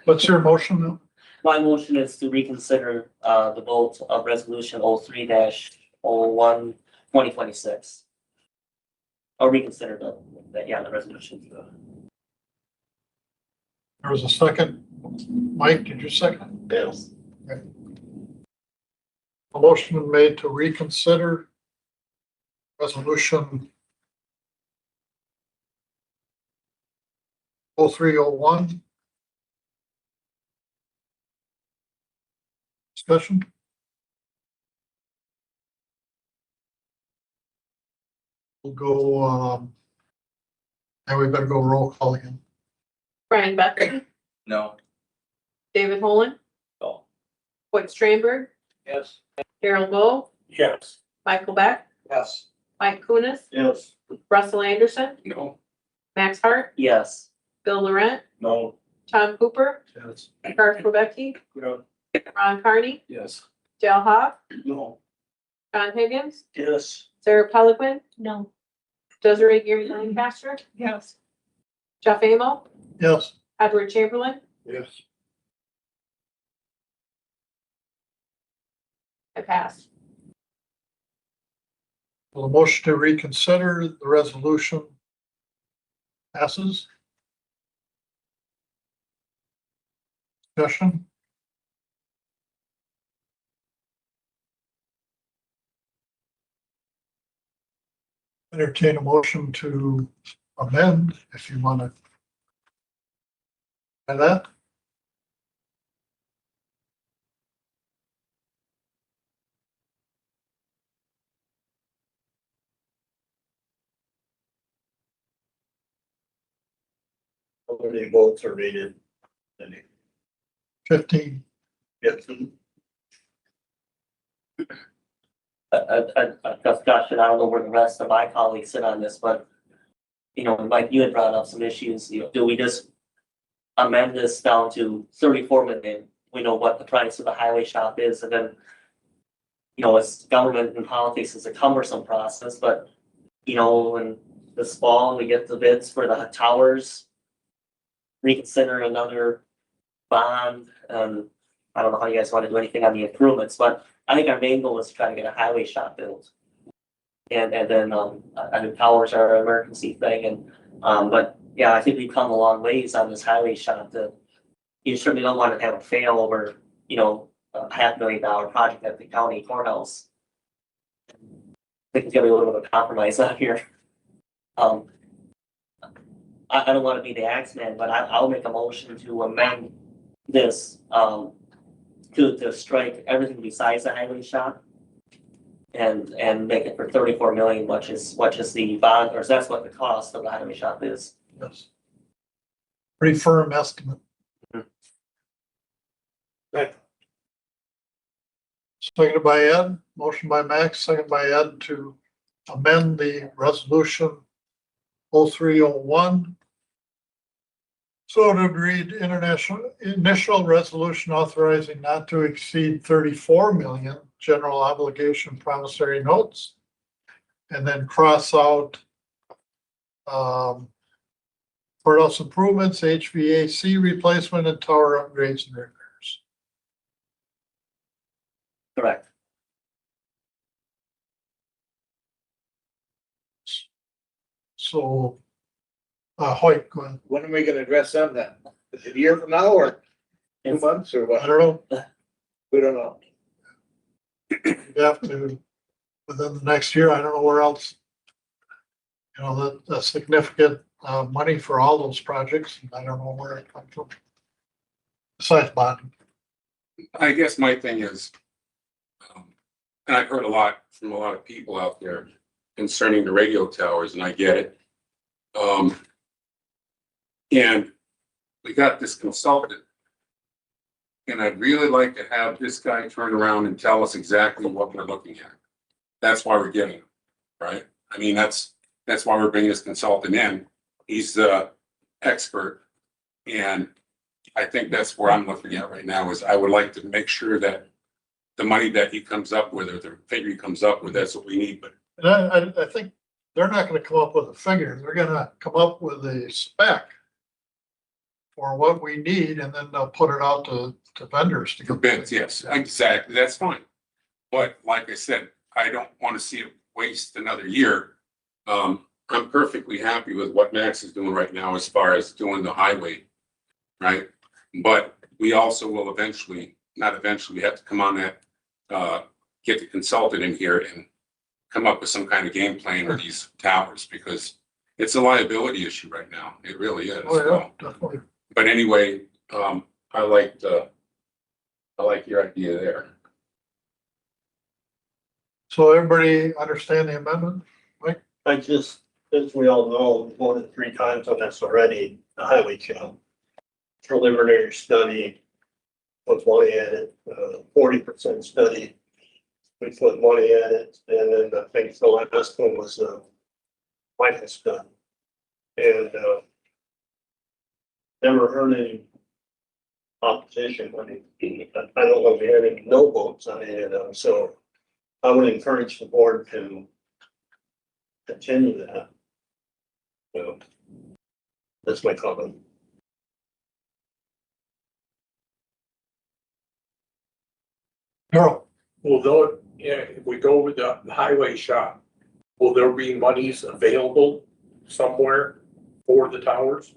What's your motion now? My motion is to reconsider the vote of resolution 03-01 2026. Or reconsider the resolution. There was a second. Mike, did you second? Yes. A motion made to reconsider resolution 0301. Discussion? We'll go, and we better go roll call again. Brian Becker, No. David Holland, No. Whit Stramberg, Yes. Carol Bo, Yes. Michael Beck, Yes. Mike Kunis, Yes. Russell Anderson, No. Max Hart, Yes. Bill Laurent, No. Tom Cooper, Yes. Garth Rebecki, No. Ron Carney, Yes. Dale Hoff, No. John Higgins, Yes. Sarah Peliquin, No. Desiree Gary Lancaster, Yes. Jeff Amo, Yes. Edward Chamberlain, Yes. I pass. Will the motion to reconsider the resolution passes? Discussion? Entertain a motion to amend if you want to. And that, How many votes are needed? 15. Yes. A discussion, I don't know where the rest of my colleagues sit on this, but. You know, Mike, you had brought up some issues, you know, do we just amend this down to 34 million? We know what the price of the highway shop is, and then. You know, it's government and politics is a cumbersome process, but, you know, when this fall, we get the bids for the towers. Reconsider another bond, I don't know how you guys want to do anything on the improvements, but I think our main goal is to try to get a highway shop built. And then, I mean, towers are an emergency thing but yeah, I think we've come a long ways on this highway shop that. You certainly don't want to have a fail over, you know, a $500,000 project at the county courthouse. I think it's gonna be a little bit of a compromise out here. I don't wanna be the axe man, but I'll make a motion to amend this, to strike everything besides the highway shop. And make it for 34 million, which is the bond, or that's what the cost of the highway shop is. Yes. Pretty firm estimate. Right. Seconded by Ed, motion by Max, seconded by Ed to amend the resolution 0301. So to read initial resolution authorizing not to exceed 34 million general obligation promissory notes. And then cross out courthouse improvements, HVAC replacement, and tower upgrades and repairs. Correct. So, Hoyt, go ahead. When are we gonna address them then? Is it a year from now or 2 months or I what? don't know, We don't know. you have to, within the next year, I don't know where else. You know, the significant, money for all those projects, and I don't know where it comes from. Besides bonding. I guess my thing is, and I've heard a lot from a lot of people out there concerning the radio towers, and I get it. And we got this consultant. And I'd really like to have this guy turn around and tell us exactly what we're looking at. That's why we're getting him, right? I mean, that's why we're bringing this consultant in. He's the expert. And I think that's where I'm looking at right now is I would like to make sure that the money that he comes up with or the figure he comes up with, that's what we need. But And I think they're not gonna come up with a figure, they're gonna come up with a spec for what we need, and then they'll put it out to vendors to for get bids, yes, exactly, that's fine. But like I said, I don't want to see it waste another year. I'm perfectly happy with what Max is doing right now as far as doing the highway, right? But we also will eventually, not eventually, we have to come on that, get the consultant in here and come up with some kind of game plan for these towers, because it's a liability issue right now. It really is. Oh, yeah, So, definitely. but anyway, I like your idea there. So everybody understand the amendment? I just, as we all know, we voted 3 times on this already, the highway job. Preliminary study was money at it, 40% study. We put money at it, and then I think the last one was finance done. And never heard any opposition. I mean, I don't know if we had any no votes on any of them, so I would encourage the board to continue that. So that's my comment. Carol, will though, yeah, if we go with the highway shop, will there be monies available somewhere for the towers?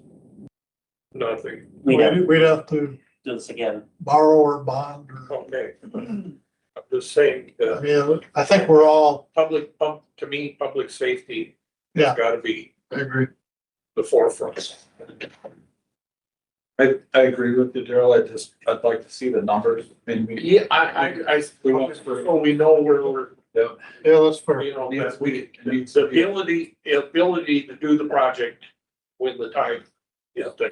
Nothing. We have to We'd have to do this again. borrow or bond or, Okay. I'm just saying, I mean, I think we're all, to me, public safety yeah, has gotta be I agree. the forefront. I agree with you, Daryl. I'd like to see the numbers. I mean, Yeah, so we know where we're, Yeah, that's fair. you know, that we, the ability to do the project when the time is there.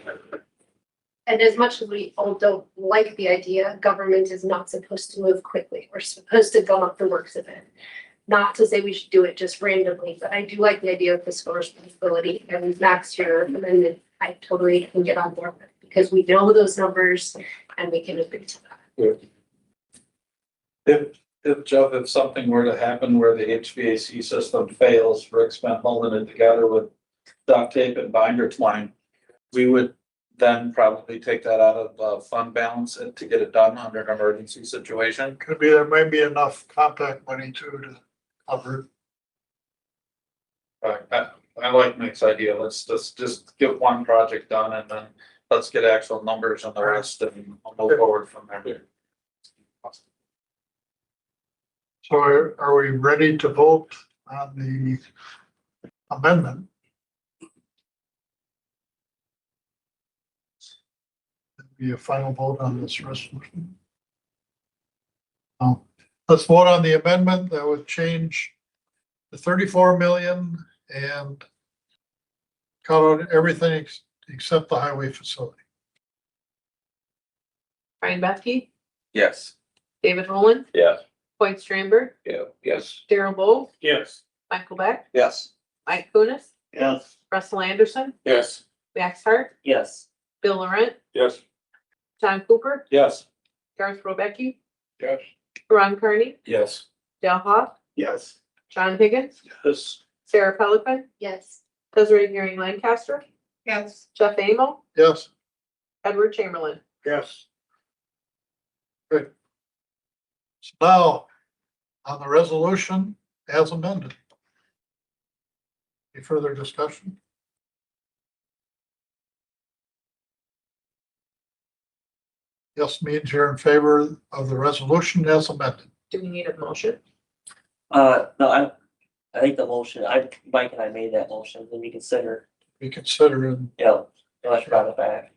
And as much as we all don't like the idea, government is not supposed to move quickly. We're supposed to go up the works of it. Not to say we should do it just randomly, but I do like the idea of fiscal responsibility and Max, your amendment, I totally can get on board with. Because we know those numbers and we can agree to that. if something were to happen where the HVAC system fails, Rick's been holding it together with duct tape and binder twine. We would then probably take that out of fund balance and to get it done under an emergency situation. Could be, there may be enough compact money too to cover it. I like Nick's idea. Let's just get one project done and then let's get actual numbers on the rest and we'll move forward from there. So are we ready to vote on the amendment? Be a final vote on this resolution. Let's vote on the amendment that would change the 34 million and cut out everything except the highway facility. Brian Bethke, Yes. David Rowland, Yes. Hoyt Stramberg, Yeah, yes. Daryl Bowe, Yes. Michael Beck, Yes. Mike Kunis, Yes. Russell Anderson, Yes. Max Hart, Yes. Bill Laurent, Yes. John Cooper, Yes. Garth Robecki, Yes. Ron Carney, Yes. Dale Hoff, Yes. John Higgins, Yes. Sarah Pelican, Yes. Desiree Gearing Lancaster, Yes. Jeff Amo, Yes, Edward Chamberlain. Yes. so now on the resolution as amended. Any further discussion? Yes means you're in favor of the resolution as amended. Do we need a motion? No, I think the motion, Mike and I made that motion, then we consider, Be considering, let's run it back.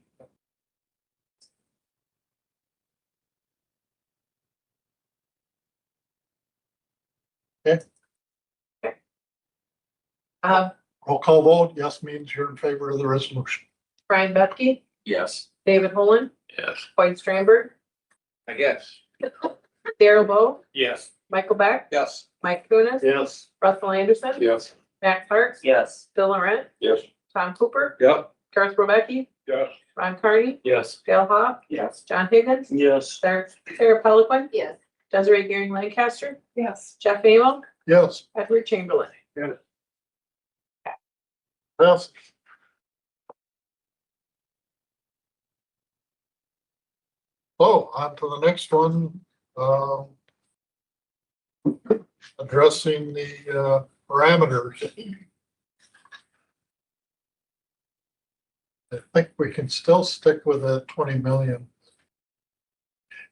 roll call vote, yes means you're in favor of the resolution. Brian Bethke, Yes. David Holen, Yes. Hoyt Stramberg, I guess. Daryl Bowe, Yes. Michael Beck, Yes. Mike Kunis, Yes. Russell Anderson, Yes. Max Hart, Yes. Bill Laurent, Yes. Tom Cooper, Yep. Garth Robecki, Yes. Ron Carney, Yes. Dale Hoff, Yes. John Higgins, Yes. Sarah Pelican, Yes. Desiree Gearing Lancaster, Yes. Jeff Amo, Yes, Edward Chamberlain. yes. So on to the next one, addressing the parameters. I think we can still stick with the 20 million.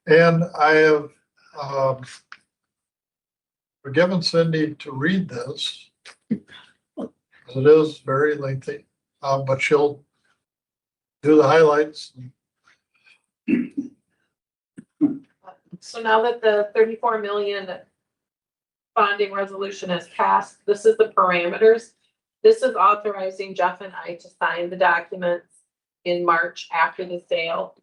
And I have forgiven Cindy to read this. It is very lengthy, but she'll do the highlights. So now that the 34 million bonding resolution has passed, this is the parameters. This is authorizing Jeff and I to sign the documents in March after the sale.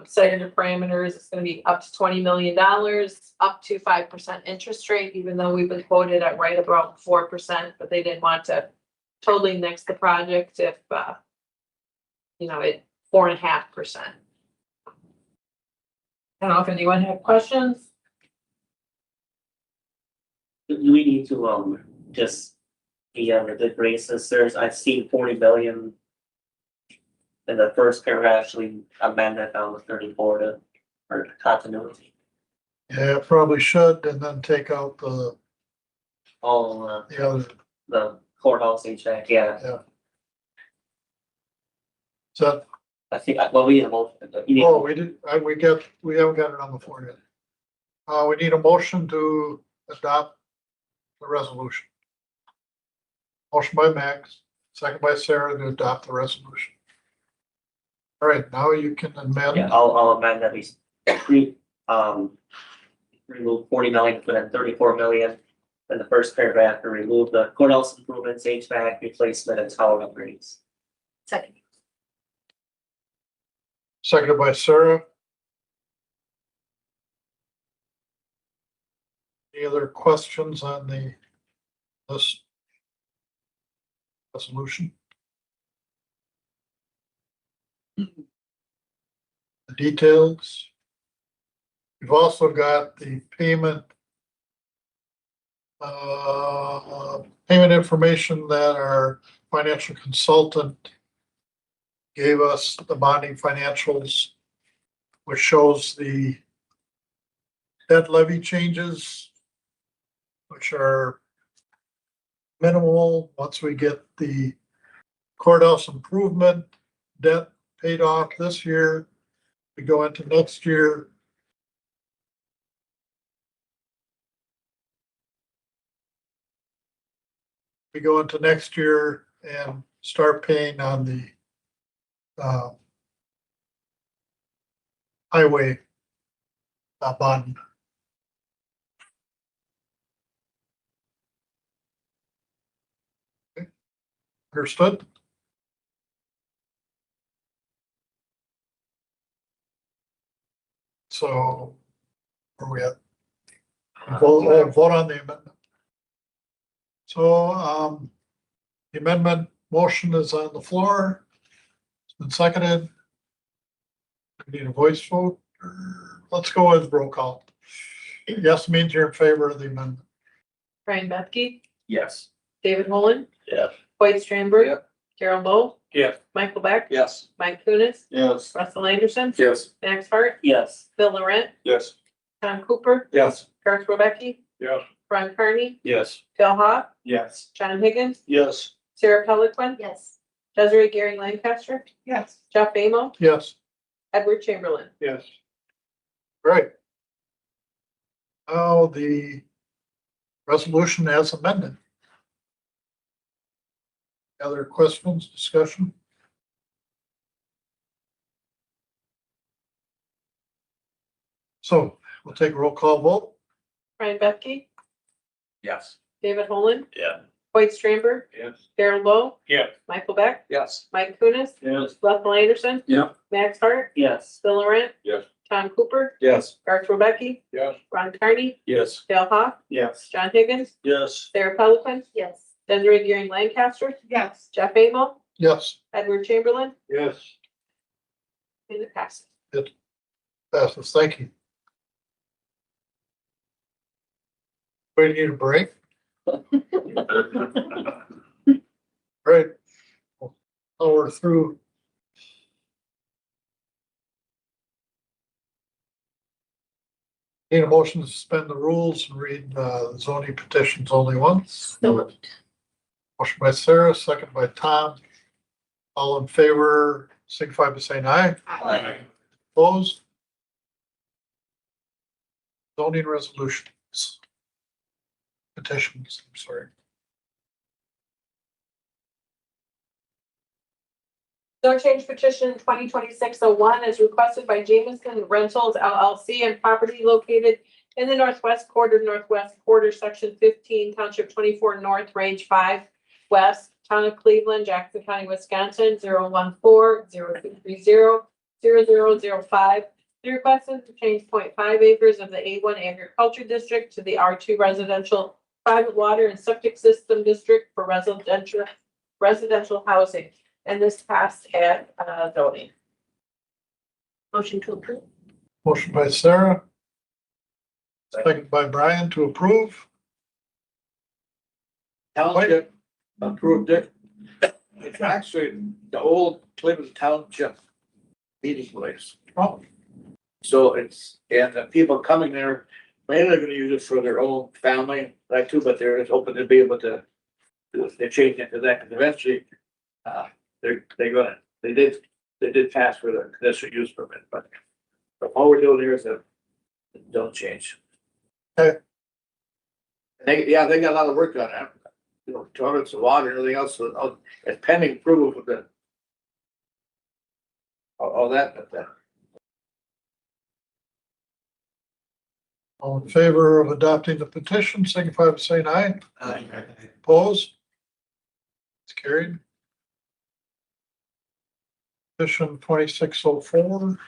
Setting the parameters, it's gonna be up to $20 million, up to 5% interest rate, even though we've been quoted at right about 4%, but they didn't want to totally nix the project if, at 4.5%. I don't know if anyone had questions. Do we need to, just be on the good graces? I've seen 40 million. In the first paragraph, actually amended down to 34 for continuity. Yeah, probably should, and then take out the All, other, the courthouse HVAC, yeah, so, I think, well, we need a motion. You need- oh, we haven't got it on the floor yet. We need a motion to adopt the resolution. Motion by Max, second by Sarah to adopt the resolution. All right, now you can amend. Yeah, I'll amend that remove 40 million, put in 34 million. In the first paragraph, to remove the courthouse improvements, HVAC replacement and tower upgrades. Second. Seconded by Sarah. Any other questions on this resolution? The details. We've also got the payment information that our financial consultant gave us, the bonding financials, which shows the debt levy changes, which are minimal once we get the courthouse improvement debt paid off this year. We go into next year. We go into next year and start paying on the highway bond. Okay. Understood? So, where are we at? Vote on the amendment. So, the amendment motion is on the floor. It's been seconded. We need a voice vote. Let's go with roll call. Yes means you're in favor of the amendment. Brian Bethke, Yes. David Holland, Yes. White Stramberg. Yep. Carol Bo, Yes. Michael Beck, Yes. Mike Kunis, Yes. Russell Anderson, Yes. Max Hart, Yes. Bill Laurent, Yes. Tom Cooper, Yes. Garth Rebecca, Yes. Ron Carney, Yes. Phil Hawk, Yes. John Higgins, Yes. Sarah Peliquin, Yes. Desiree Gary Lancaster, Yes. Jeff Amo, Yes, Edward Chamberlain. Yes. right. Now the resolution as amended. Other questions, discussion? So we'll take a roll call vote. Brian Bethke, Yes. David Holland, Yeah. White Stramberg, Yes. Carol Bo, Yes. Michael Beck, Yes. Mike Kunis, Yes. Russell Anderson, Yep. Max Hart, Yes. Bill Laurent, Yes. Tom Cooper, Yes. Garth Rebecca, Yes. Ron Carney, Yes. Phil Hawk, Yes. John Higgins, Yes. Sarah Peliquin, Yes. Desiree Gary Lancaster, Yes. Jeff Amo, Yes, Edward Chamberlain, Yes. and it passes. passes. Thank you. We need a break. Right. Now we're through. Need a motion to suspend the rules and read zoning petitions only once. So moved. Motion by Sarah, second by Tom. All in favor, signify by saying aye. Aye. Opposed? Zoning resolutions. Petitions, I'm sorry. Zone change petition 2026-01 is requested by Jameson Rentals LLC and property located in the northwest quarter, section 15, township 24 north, range 5 west, town of Cleveland, Jackson County, Wisconsin, 014-0230-0005. The request is to change 0.5 acres of the A1 agriculture district to the R2 residential private water and septic system district for residential housing. And this passed at zoning. Motion to approve. Motion by Sarah. Second by Brian to approve. Township approved it. It's actually the old Cleveland Township meeting place. Oh, So and the people coming there, mainly they're gonna use it for their own family, like too, but they're just hoping to be able to. They change into that, because eventually, they did pass for the conditional use permit, but all we're doing here is that don't change. Okay. They got a lot of work on it, you know, toilets and water and everything else, so it's pending approval of the all that, but All in favor of adopting the petition, signify by saying aye. Opposed? It's carried. Petition 2604.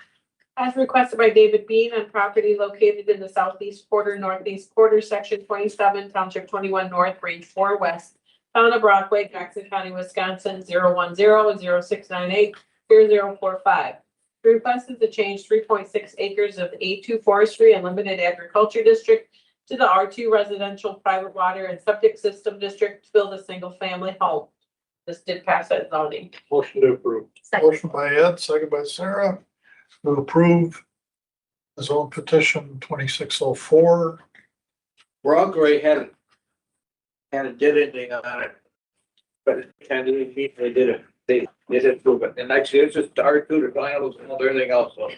As requested by David Bean on property located in the southeast quarter, northeast quarter, section 27, township 21 north, range 4 west, town of Brockway, Jackson County, Wisconsin, 010-0698-0045. The request is to change 3.6 acres of A2 forestry and limited agriculture district to the R2 residential private water and septic system district to build a single family home. This did pass at zoning. motion to approve. Motion by Ed, second by Sarah, to approve the zone petition 2604. Brockway hadn't did anything on it. But it kind of didn't mean they did it, they did approve it, and actually it's just R2 to finals and everything else, so.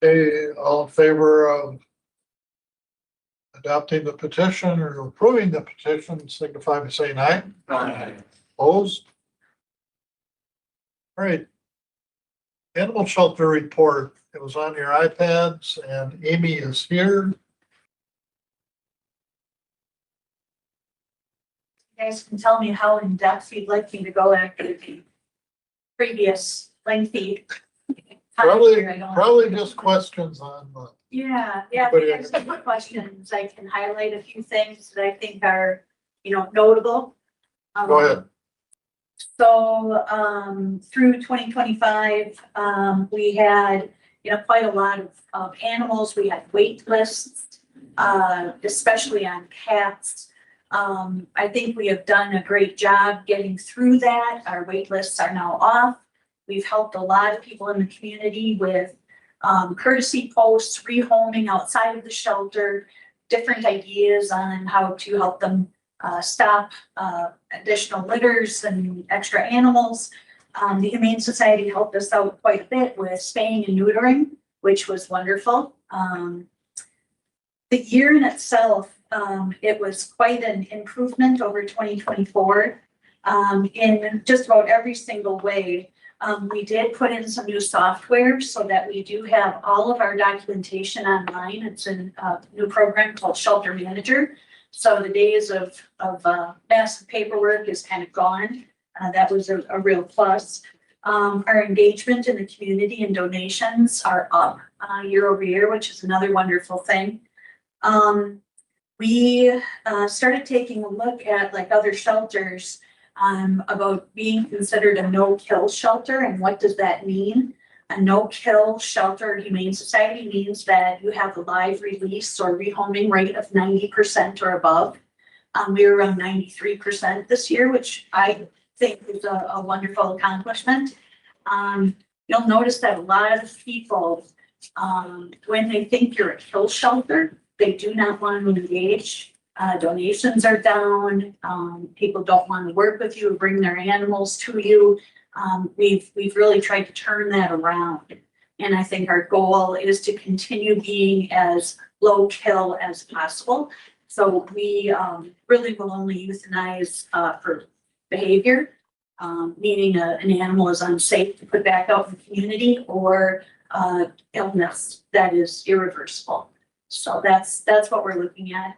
Okay, all in favor of adopting the petition or approving the petition, signify by saying aye. Opposed? All right. Animal shelter report. It was on your iPads and Amy is here. You guys can tell me how in depth you'd like me to go after the previous lengthy. time here. I don't- Probably just questions on the. Yeah, if you guys have more questions, I can highlight a few things that I think are, notable. Go ahead. So, through 2025, we had, quite a lot of animals. We had wait lists, especially on cats. I think we have done a great job getting through that. Our wait lists are now off. We've helped a lot of people in the community with courtesy posts, rehoming outside of the shelter, different ideas on how to help them stop additional litters and extra animals. The Humane Society helped us out quite a bit with spaying and neutering, which was wonderful. The year in itself, it was quite an improvement over 2024 in just about every single way. We did put in some new software so that we do have all of our documentation online. It's a new program called Shelter Manager. So the days of massive paperwork is kind of gone. That was a real plus. Our engagement in the community and donations are up year over year, which is another wonderful thing. We started taking a look at, like other shelters, about being considered a no-kill shelter, and what does that mean? A no-kill shelter Humane Society means that you have a live release or rehoming rate of 90% or above. We're around 93% this year, which I think is a wonderful accomplishment. You'll notice that a lot of people, when they think you're a kill shelter, they do not want to engage. Donations are down. People don't want to work with you or bring their animals to you. We've really tried to turn that around. And I think our goal is to continue being as low kill as possible. So we really will only euthanize for behavior, meaning an animal is unsafe to put back out in the community, or illness that is irreversible. So that's what we're looking at.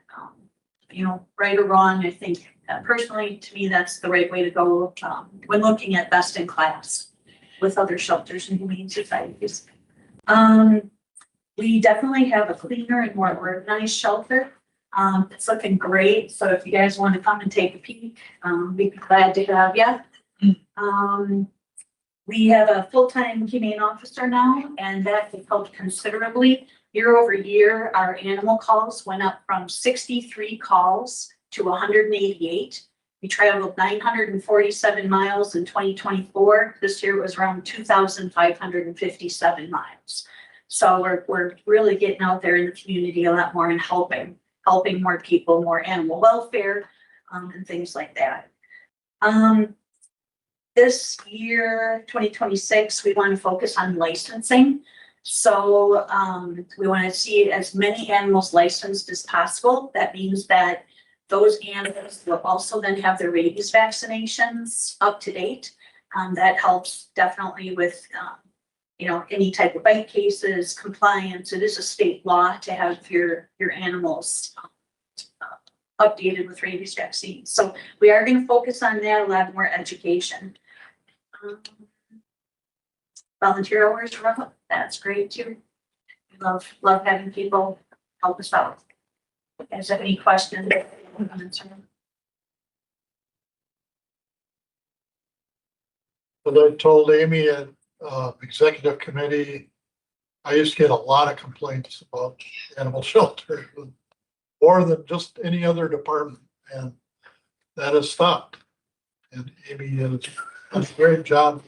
Right or wrong, I think personally, to me, that's the right way to go when looking at best in class with other shelters and humane societies. We definitely have a cleaner and more organized shelter. It's looking great. So if you guys want to come and take a peek, we'd be glad to have you. We have a full-time humane officer now, and that has helped considerably. Year over year, our animal calls went up from 63 calls to 188. We traveled 947 miles in 2024. This year it was around 2,557 miles. So we're really getting out there in the community a lot more and helping more people, more animal welfare, and things like that. This year, 2026, we want to focus on licensing. So we want to see as many animals licensed as possible. That means that those animals will also then have their rabies vaccinations up to date. That helps definitely with, any type of bite cases, compliance. It is a state law to have your animals updated with rabies vaccines. So we are going to focus on that, a lot more education. Volunteer hours, that's great too. We love having people help us out. If you guys have any questions? But I told Amy at executive committee, I used to get a lot of complaints about animal shelter, more than just any other department, and that has stopped. And Amy has done a great job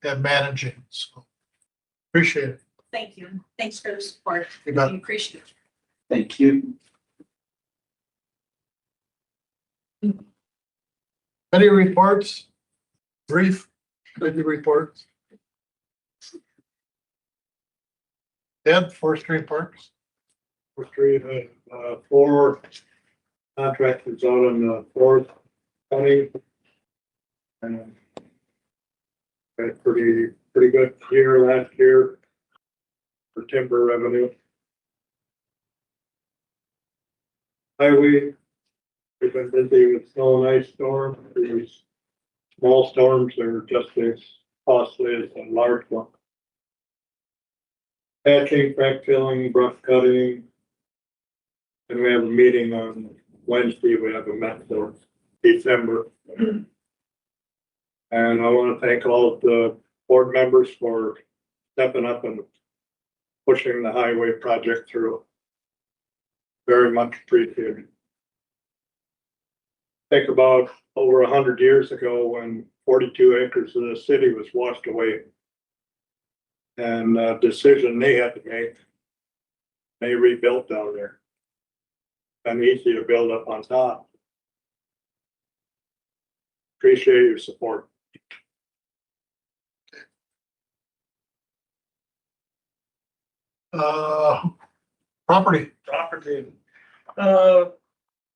at managing, so appreciate it. Thank you. Thanks for the support. You bet. We appreciate it. Thank you. Any reports? Brief, committee reports? Ed, Forestry and Parks? Forestry, 4 contractors out in the fourth county. And had a pretty good year last year for timber revenue. Highway, we've been busy with snow and ice storms. These small storms are just as costly as a large one. Patching, crack filling, brush cutting. And we have a meeting on Wednesday. We have a met for December. And I want to thank all of the board members for stepping up and pushing the highway project through. Very much appreciated. Think about over 100 years ago when 42 acres of the city was washed away. And a decision they had to make. They rebuilt down there. And easy to build up on top. Appreciate your support. Property.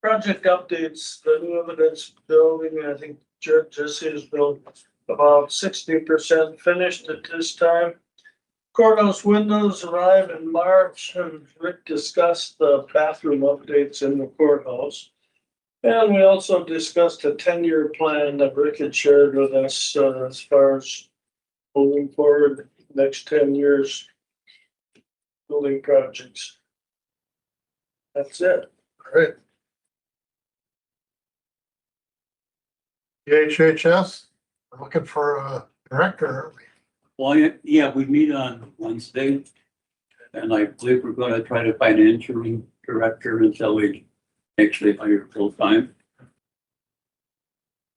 Project updates, the new evidence building, I think Jesse has built about 60% finished at this time. Courthouse windows arrive in March, and Rick discussed the bathroom updates in the courthouse. And we also discussed a 10-year plan that Rick had shared with us as far as moving forward next 10 years building projects. That's it. Great. DHHS, we're looking for a director, aren't we? Well, yeah, we meet on Wednesday, and I believe we're gonna try to find an interim director until we actually hire full time.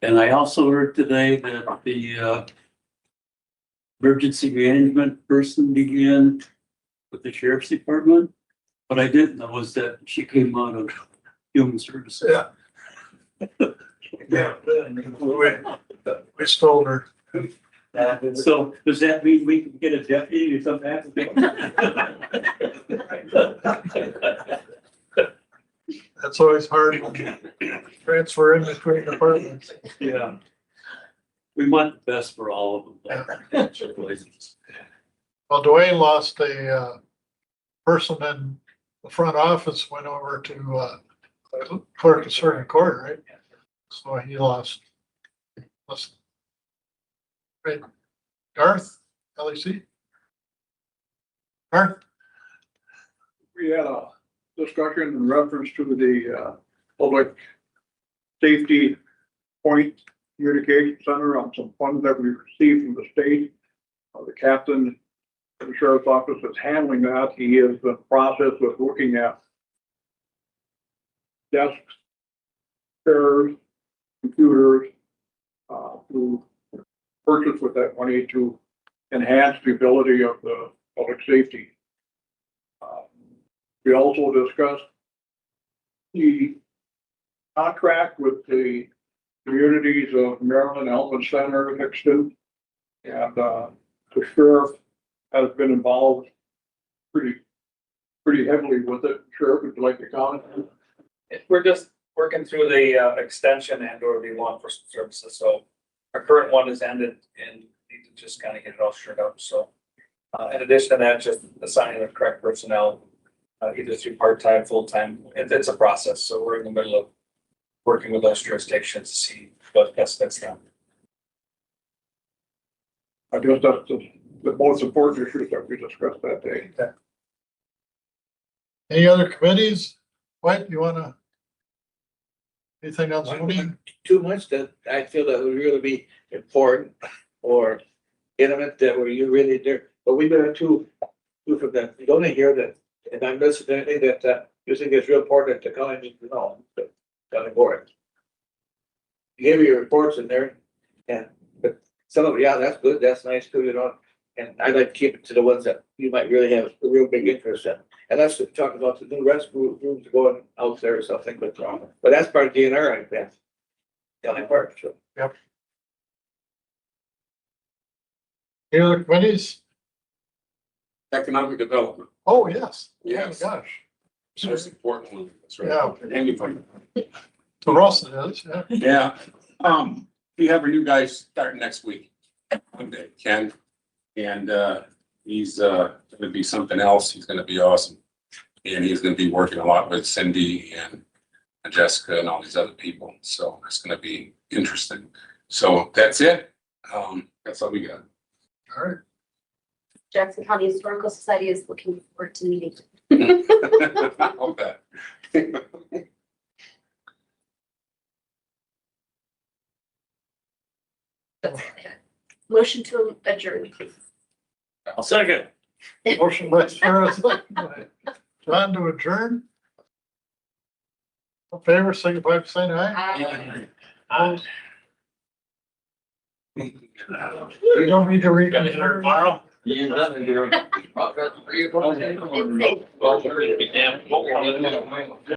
And I also heard today that the emergency management person began with the sheriff's department, but I didn't know was that she came out of human services. Yeah. Yeah, we stole her. So does that mean we can get a deputy or something? That's always hard to transfer in between departments. Yeah. We want the best for all of them. Well, Dwayne lost a person in the front office, went over to clerk of circuit court, right? So he lost. Right. Garth, LEC? Garth? We had a discussion in reference to the public safety point communication center on some funds that we received from the state. The captain of the sheriff's office is handling that. He is in the process of looking at desks, chairs, computers, to purchase with that money to enhance the ability of the public safety. We also discussed the contract with the communities of Maryland, Elton Center, Hickston. And, the sheriff has been involved pretty heavily with it. Sheriff, would you like to comment? We're just working through the extension and or the law enforcement services, so our current one has ended and need to just kind of get it all shored up, so. In addition to that, just assigning the correct personnel, either through part-time, full-time, it's a process, so we're in the middle of working with those jurisdictions to see what best fits them. I guess that's the most important issues that we discussed that day. Any other committees? What, you wanna? Anything else? Zoning? Too much that I feel that would really be important or intimate that were you really there, but we got two from them. You don't hear that, and I'm listening to anything that you think is real important to come and know, but county board. You gave me your reports in there, and but some of it, yeah, that's good, that's nice too, you know. And I'd like to keep it to the ones that you might really have a real big interest in. And that's talking about the new rescue rooms going out there or something, but that's part of DNR, I guess. County park, so. Yep. Any other committees? Economic development, Oh, yes. Yes. Oh, my gosh. it's most important one, that's right. Yeah. Anything. To Russ it is, yeah. Yeah, we have our new guys starting next week, Monday, Ken. And, he's, gonna be something else. He's gonna be awesome. And he's gonna be working a lot with Cindy and Jessica and all these other people. So it's gonna be interesting. So that's it. That's all we got. All right. Jackson County Historical Society is looking forward to meeting. I'll bet. Motion to adjourn, please. I'll second. Motion by Sarah, second by John to adjourn. All in favor, signify by saying aye. You don't need to read. Tomorrow? Yeah.